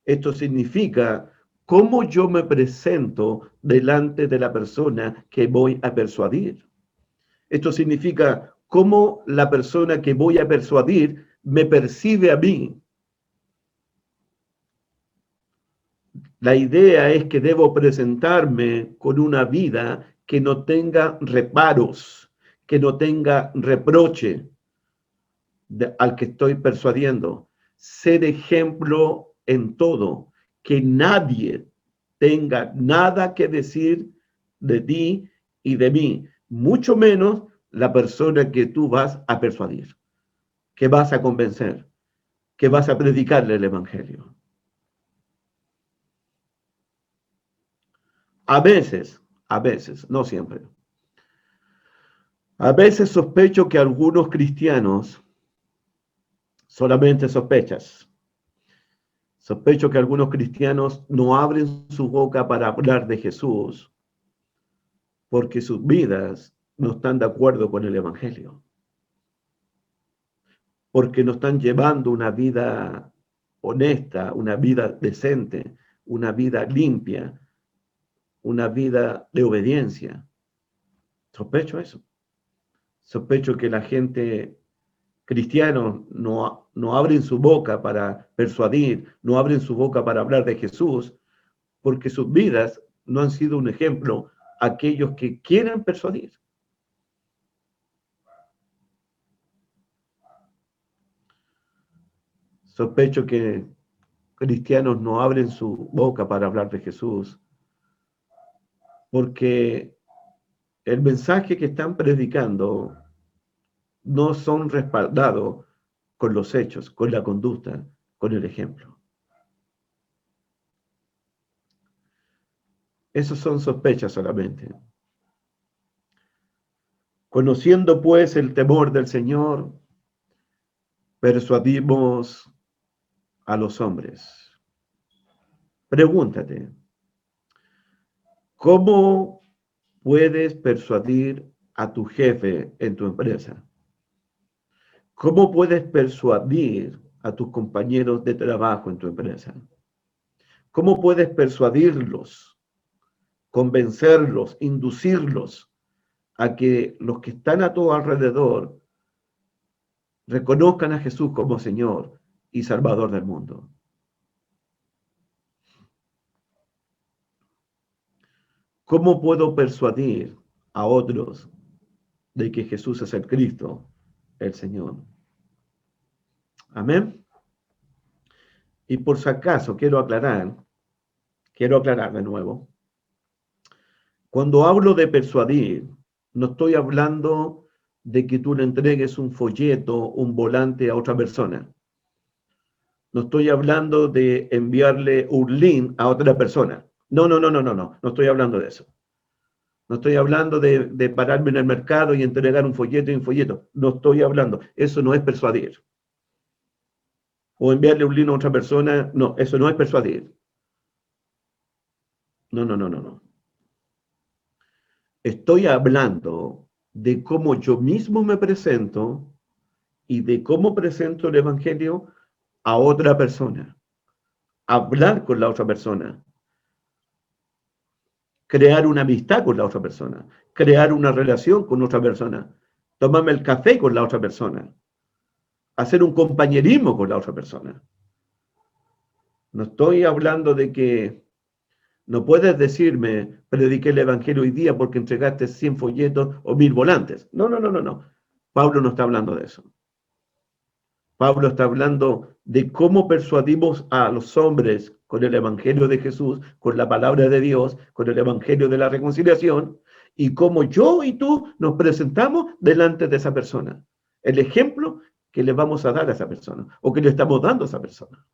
Esto significa cómo yo me presento delante de la persona que voy a persuadir. Esto significa cómo la persona que voy a persuadir me percibe a mí. La idea es que debo presentarme con una vida que no tenga reparos, que no tenga reproche al que estoy persuadiendo. Ser ejemplo en todo, que nadie tenga nada que decir de ti y de mí, mucho menos la persona que tú vas a persuadir, que vas a convencer, que vas a predicarle el Evangelio. A veces, no siempre. A veces sospecho que algunos cristianos, solamente sospecho que algunos cristianos no abren su boca para hablar de Jesús porque sus vidas no están de acuerdo con el Evangelio, porque no están llevando una vida honesta, una vida decente, una vida limpia, una vida de obediencia. Sospecho eso. Sospecho que la gente cristianos no abren su boca para persuadir, no abren su boca para hablar de Jesús, porque sus vidas no han sido un ejemplo a aquellos que quieren persuadir. Sospecho que cristianos no abren su boca para hablar de Jesús, porque el mensaje que están predicando no son respaldados con los hechos, con la conducta, con el ejemplo. Esos son sospechas solamente. Conociendo pues el temor del Señor, persuadimos a los hombres. Pregúntate, ¿cómo puedes persuadir a tu jefe en tu empresa? ¿Cómo puedes persuadir a tus compañeros de trabajo en tu empresa? ¿Cómo puedes persuadirlos, convencerlos, inducirlos a que los que están a tu alrededor reconozcan a Jesús como Señor y Salvador del mundo? ¿Cómo puedo persuadir a otros de que Jesús es el Cristo, el Señor? Amén. Y por si acaso quiero aclarar de nuevo, cuando hablo de persuadir, no estoy hablando de que tú le entregues un folleto, un volante a otra persona. No estoy hablando de enviarle un link a otra persona. No estoy hablando de eso. No estoy hablando de pararme en el mercado y entregar un folleto y un folleto. No estoy hablando. Eso no es persuadir. O enviarle un link a otra persona. No, eso no es persuadir. No. Estoy hablando de cómo yo mismo me presento y de cómo presento el Evangelio a otra persona. Hablar con la otra persona. Crear una amistad con la otra persona. Crear una relación con otra persona. Tomarme el café con la otra persona. Hacer un compañerismo con la otra persona. No estoy hablando de que no puedes decirme, prediqué el Evangelio hoy día porque entregaste 100 folletos o 1000 volantes. No. Pablo no está hablando de eso. Pablo está hablando de cómo persuadimos a los hombres con el Evangelio de Jesús, con la palabra de Dios, con el Evangelio de la reconciliación, y cómo yo y tú nos presentamos delante de esa persona. El ejemplo que le vamos a dar a esa persona, o que le estamos dando a esa persona.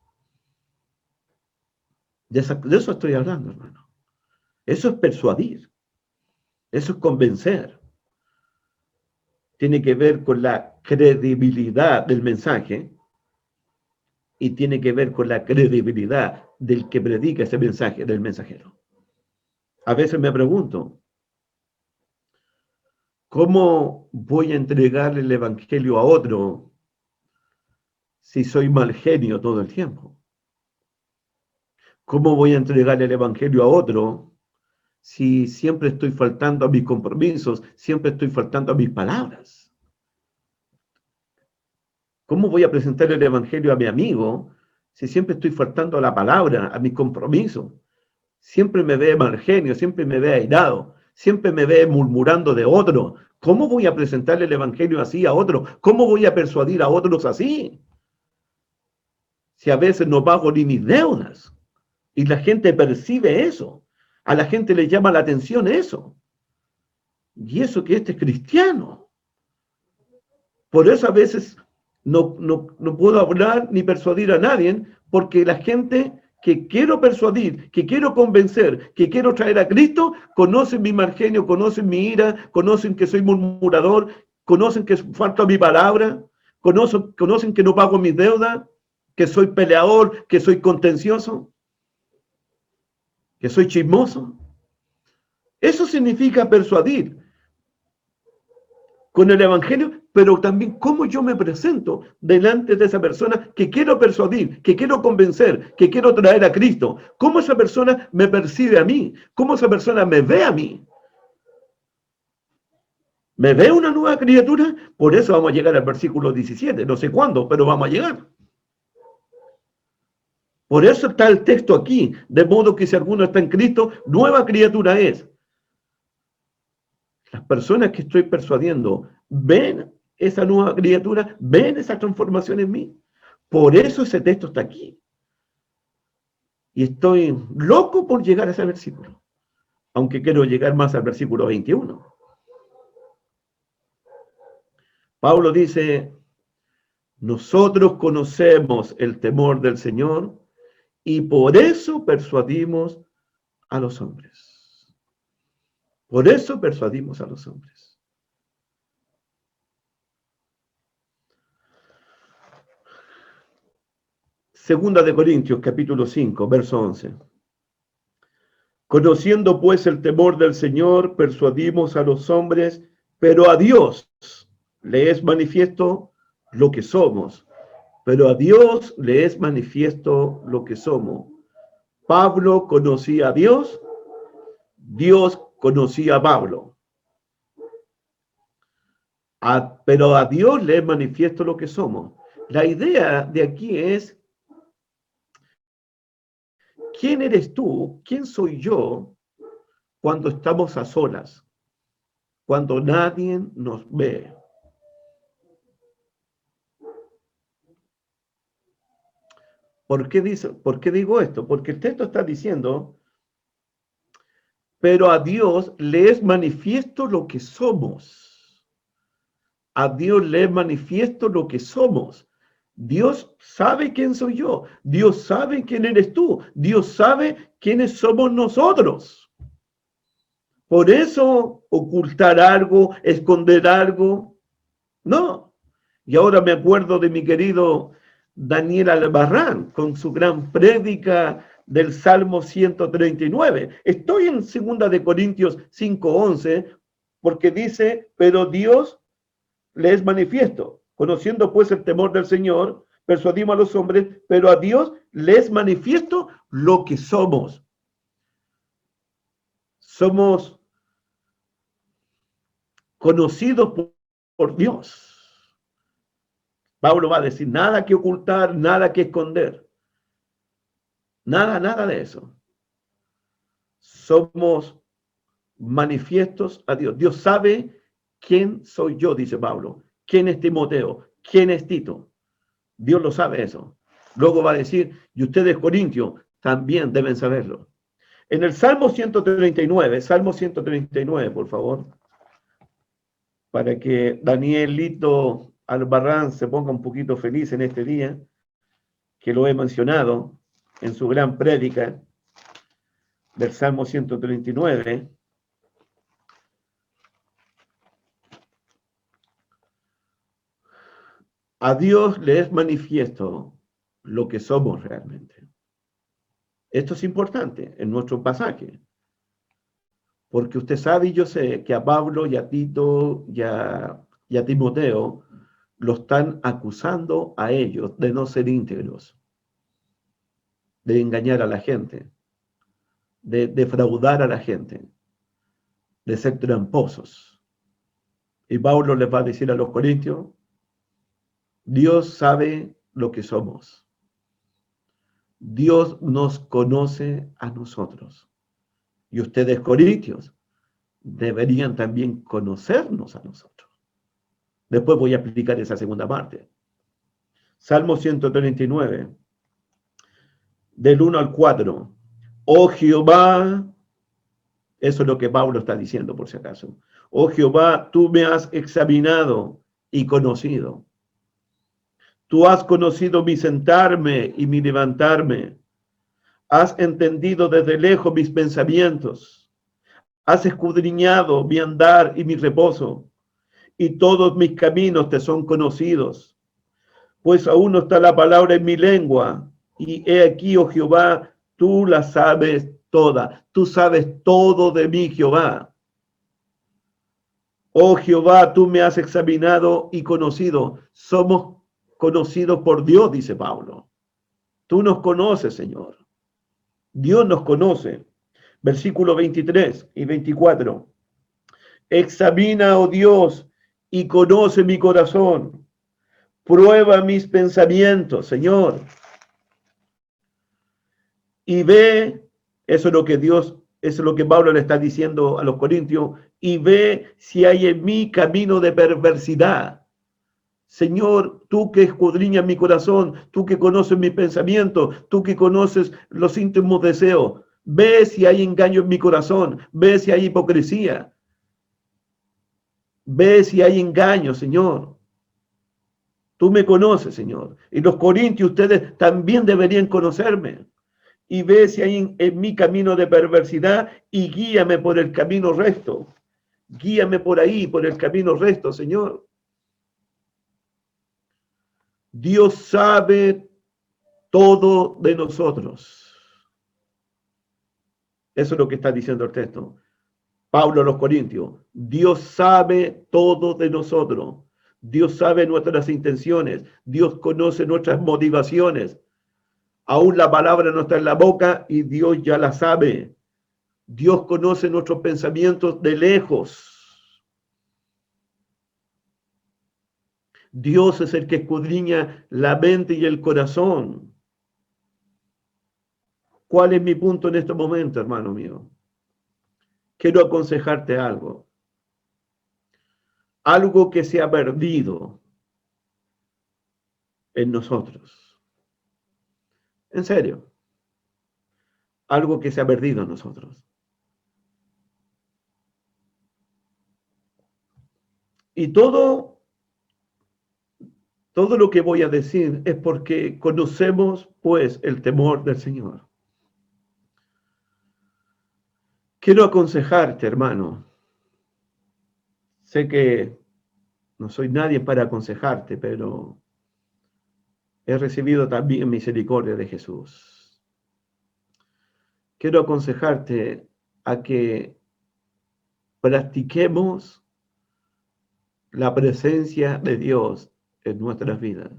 De eso estoy hablando, hermano. Eso es persuadir. Eso es convencer. Tiene que ver con la credibilidad del mensaje y tiene que ver con la credibilidad del que predica ese mensaje, del mensajero. A veces me pregunto, ¿cómo voy a entregarle el Evangelio a otro si soy mal genio todo el tiempo? ¿Cómo voy a entregar el Evangelio a otro si siempre estoy faltando a mis compromisos, siempre estoy faltando a mis palabras? ¿Cómo voy a presentar el Evangelio a mi amigo si siempre estoy faltando a la palabra, a mis compromisos? Siempre me ve mal genio, siempre me ve airado, siempre me ve murmurando de otro. ¿Cómo voy a presentarle el Evangelio así a otro? ¿Cómo voy a persuadir a otros así? Si a veces no pago ni mis deudas. Y la gente percibe eso. A la gente le llama la atención eso. Y eso que este es cristiano. Por eso a veces no puedo hablar ni persuadir a nadie, porque la gente que quiero persuadir, que quiero convencer, que quiero traer a Cristo, conocen mi mal genio, conocen mi ira, conocen que soy murmurador, conocen que falto a mi palabra, conocen que no pago mis deudas, que soy peleador, que soy contencioso, que soy chismoso. Eso significa persuadir con el Evangelio, pero también cómo yo me presento delante de esa persona que quiero persuadir, que quiero convencer, que quiero traer a Cristo. Cómo esa persona me percibe a mí, cómo esa persona me ve a mí. ¿Me ve una nueva criatura? Por eso vamos a llegar al versículo 17, no sé cuándo, pero vamos a llegar. Por eso está el texto aquí, de modo que si alguno está en Cristo, nueva criatura es. Las personas que estoy persuadiendo ven esa nueva criatura, ven esa transformación en mí. Por eso ese texto está aquí. Y estoy loco por llegar a ese versículo, aunque quiero llegar más al versículo 21. Pablo dice, Nosotros conocemos el temor del Señor y por eso persuadimos a los hombres. Por eso persuadimos a los hombres. Segunda de Corintios, capítulo 5, verso 11. Conociendo pues el temor del Señor, persuadimos a los hombres, pero a Dios le es manifiesto lo que somos. Pero a Dios le es manifiesto lo que somos. Pablo conocía a Dios, Dios conocía a Pablo. Pero a Dios le es manifiesto lo que somos. La idea de aquí es, ¿quién eres tú? ¿Quién soy yo cuando estamos a solas? Cuando nadie nos ve. ¿Por qué digo esto? Porque el texto está diciendo, pero a Dios le es manifiesto lo que somos. A Dios le es manifiesto lo que somos. Dios sabe quién soy yo. Dios sabe quién eres tú. Dios sabe quiénes somos nosotros. Por eso, ocultar algo, esconder algo, no. Y ahora me acuerdo de mi querido Daniel Albarrán con su gran prédica del Salmo 139. Estoy en 2 de Corintios 5:11 porque dice, pero Dios le es manifiesto. Conociendo pues el temor del Señor, persuadimos a los hombres, pero a Dios le es manifiesto lo que somos. Somos conocidos por Dios. Pablo va a decir, nada que ocultar, nada que esconder. Nada de eso. Somos manifiestos a Dios. Dios sabe quién soy yo, dice Pablo. ¿Quién es Timoteo? ¿Quién es Tito? Dios lo sabe eso. Luego va a decir, y ustedes, Corintios, también deben saberlo. En el Salmo 139, por favor, para que Danielito Albarrán se ponga un poquito feliz en este día, que lo he mencionado en su gran prédica del Salmo 139. A Dios le es manifiesto lo que somos realmente. Esto es importante en nuestro pasaje, porque usted sabe y yo sé que a Pablo y a Tito y a Timoteo lo están acusando a ellos de no ser íntegros, de engañar a la gente, de defraudar a la gente, de ser tramposos. Y Pablo les va a decir a los corintios, Dios sabe lo que somos. Dios nos conoce a nosotros. Y ustedes, corintios, deberían también conocernos a nosotros. Después voy a explicar esa segunda parte. Salmo 139, del 1 al 4. Oh Jehová, eso es lo que Pablo está diciendo por si acaso. Oh Jehová, tú me has examinado y conocido. Tú has conocido mi sentarme y mi levantarme. Has entendido desde lejos mis pensamientos. Has escudriñado mi andar y mi reposo. Y todos mis caminos te son conocidos. Pues aún no está la palabra en mi lengua. Y he aquí, oh Jehová, tú la sabes toda. Tú sabes todo de mí, Jehová. Oh Jehová, tú me has examinado y conocido. Somos conocidos por Dios, dice Pablo. Tú nos conoces, Señor. Dios nos conoce. Versículo 23 y 24. Examina, oh Dios, y conoce mi corazón. Prueba mis pensamientos, Señor. Y ve, eso es lo que Pablo le está diciendo a los corintios, y ve si hay en mí camino de perversidad. Señor, tú que escudriñas mi corazón, tú que conoces mis pensamientos, tú que conoces los íntimos deseos, ve si hay engaño en mi corazón, ve si hay hipocresía, ve si hay engaño, Señor. Tú me conoces, Señor. Y los corintios, ustedes también deberían conocerme. Y ve si hay en mi camino de perversidad y guíame por el camino recto. Guíame por ahí, por el camino recto, Señor. Dios sabe todo de nosotros. Eso es lo que está diciendo el texto. Pablo a los Corintios. Dios sabe todo de nosotros. Dios sabe nuestras intenciones. Dios conoce nuestras motivaciones. Aún la palabra no está en la boca y Dios ya la sabe. Dios conoce nuestros pensamientos de lejos. Dios es el que escudriña la mente y el corazón. ¿Cuál es mi punto en este momento, hermano mío? Quiero aconsejarte algo. Algo que se ha perdido en nosotros. En serio. Algo que se ha perdido en nosotros. Y todo lo que voy a decir es porque conocemos, pues, el temor del Señor. Quiero aconsejarte, hermano. Sé que no soy nadie para aconsejarte, pero he recibido también misericordia de Jesús. Quiero aconsejarte a que practiquemos la presencia de Dios en nuestras vidas.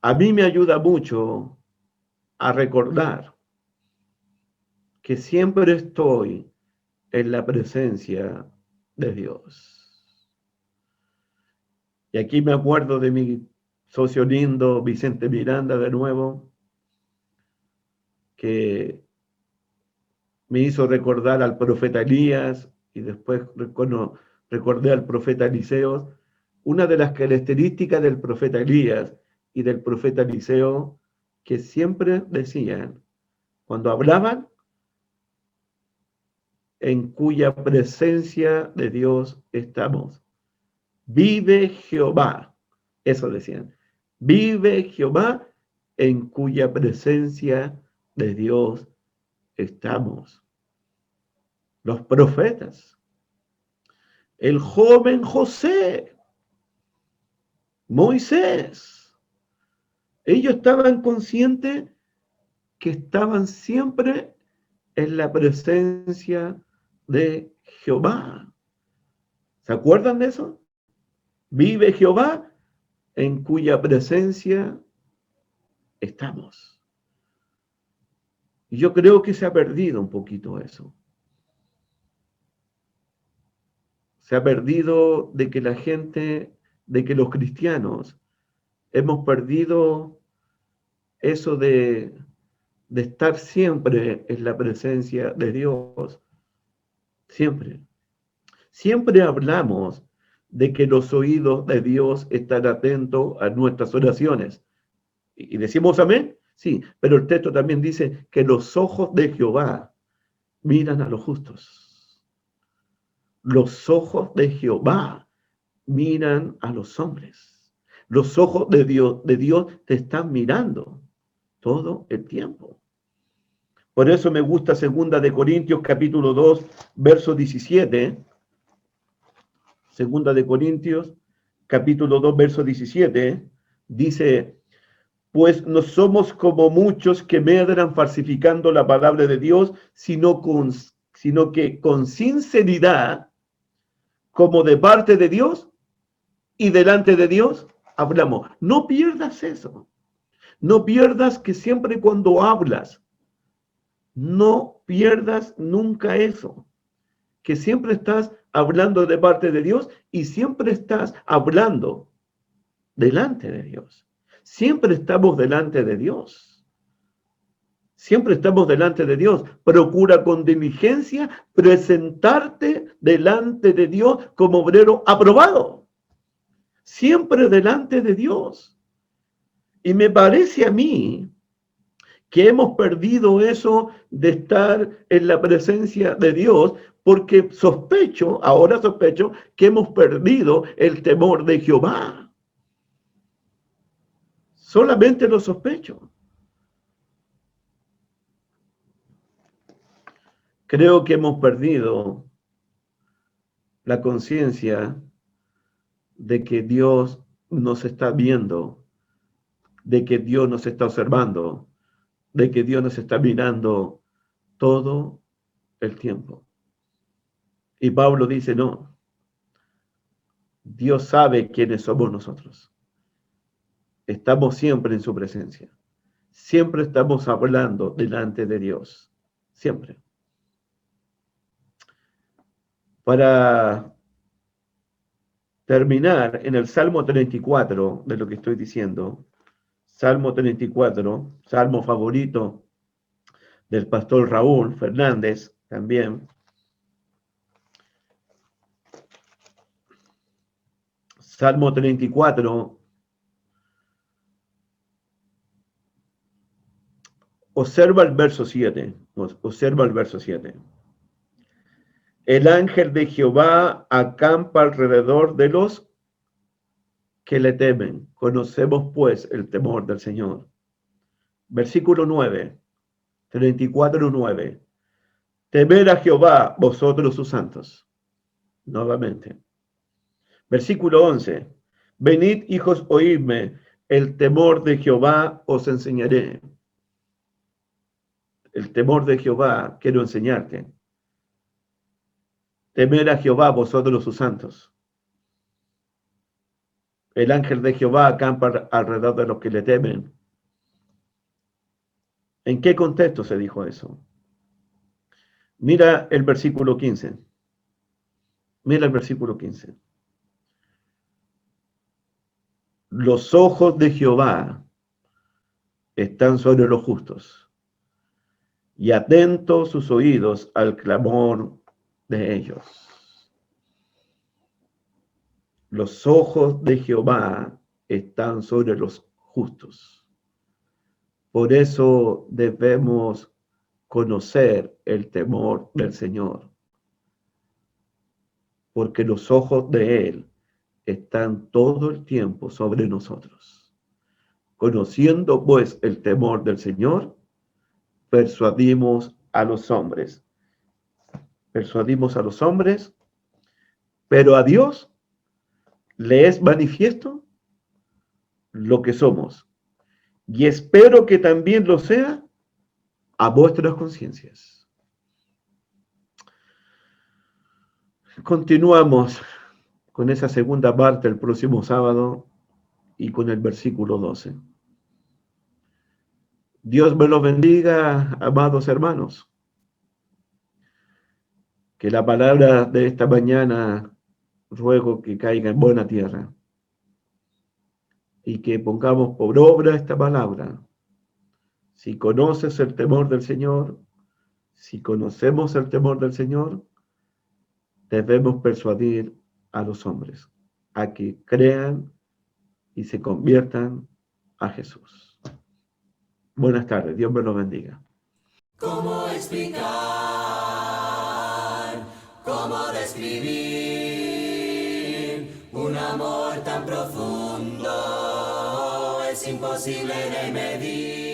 A mí me ayuda mucho a recordar que siempre estoy en la presencia de Dios. Y aquí me acuerdo de mi socio lindo, Vicente Miranda, de nuevo, que me hizo recordar al profeta Elías y después recordé al profeta Eliseo. Una de las características del profeta Elías y del profeta Eliseo que siempre decían, cuando hablaban, en cuya presencia de Dios estamos. Vive Jehová. Eso decían. Vive Jehová en cuya presencia de Dios estamos. Los profetas. El joven José. Moisés. Ellos estaban conscientes que estaban siempre en la presencia de Jehová. ¿Se acuerdan de eso? Vive Jehová en cuya presencia estamos. Y yo creo que se ha perdido un poquito eso. Se ha perdido de que la gente, de que los cristianos hemos perdido eso de estar siempre en la presencia de Dios. Siempre. Siempre hablamos de que los oídos de Dios están atentos a nuestras oraciones. ¿Y decimos amén? Sí, pero el texto también dice que los ojos de Jehová miran a los justos. Los ojos de Jehová miran a los hombres. Los ojos de Dios te están mirando todo el tiempo. Por eso me gusta 2 de Corintios capítulo 2, verso 17. 2 de Corintios capítulo 2, verso 17. Dice, pues no somos como muchos que medran falsificando la palabra de Dios, sino que con sinceridad, como de parte de Dios y delante de Dios, hablamos. No pierdas eso. No pierdas que siempre cuando hablas, no pierdas nunca eso. Que siempre estás hablando de parte de Dios y siempre estás hablando delante de Dios. Siempre estamos delante de Dios. Siempre estamos delante de Dios. Procura con diligencia presentarte delante de Dios como obrero aprobado. Siempre delante de Dios. Y me parece a mí que hemos perdido eso de estar en la presencia de Dios porque ahora sospecho que hemos perdido el temor de Jehová. Solamente lo sospecho. Creo que hemos perdido la conciencia de que Dios nos está viendo, de que Dios nos está observando, de que Dios nos está mirando todo el tiempo. Y Pablo dice, no, Dios sabe quiénes somos nosotros. Estamos siempre en su presencia. Siempre estamos hablando delante de Dios. Siempre. Para terminar, en el Salmo 34, de lo que estoy diciendo, Salmo 34, salmo favorito del pastor Raúl Fernández, también. Salmo 34, observa el verso 7, observa el verso 7. El ángel de Jehová acampa alrededor de los que le temen. Conocemos pues el temor del Señor. Versículo 9, 34:9. Temed a Jehová, vosotros sus santos. Nuevamente. Versículo 11. Venid, hijos, oídme, el temor de Jehová os enseñaré. El temor de Jehová quiero enseñarte. Temed a Jehová, vosotros sus santos. El ángel de Jehová acampa alrededor de los que le temen. ¿En qué contexto se dijo eso? Mira el versículo 15. Mira el versículo 15. Los ojos de Jehová están sobre los justos, y atentos sus oídos al clamor de ellos. Los ojos de Jehová están sobre los justos. Por eso debemos conocer el temor del Señor, porque los ojos de Él están todo el tiempo sobre nosotros. Conociendo pues el temor del Señor, persuadimos a los hombres. Persuadimos a los hombres, pero a Dios le es manifiesto lo que somos. Y espero que también lo sea a vuestras conciencias. Continuamos con esa segunda parte el próximo sábado y con el versículo 12. Dios me los bendiga, amados hermanos. Que la palabra de esta mañana ruego que caiga en buena tierra y que pongamos por obra esta palabra. Si conoces el temor del Señor, si conocemos el temor del Señor, debemos persuadir a los hombres a que crean y se conviertan a Jesús. Buenas tardes, Dios me los bendiga. ¿Cómo explicar? ¿Cómo describir un amor tan profundo? Es imposible de medir.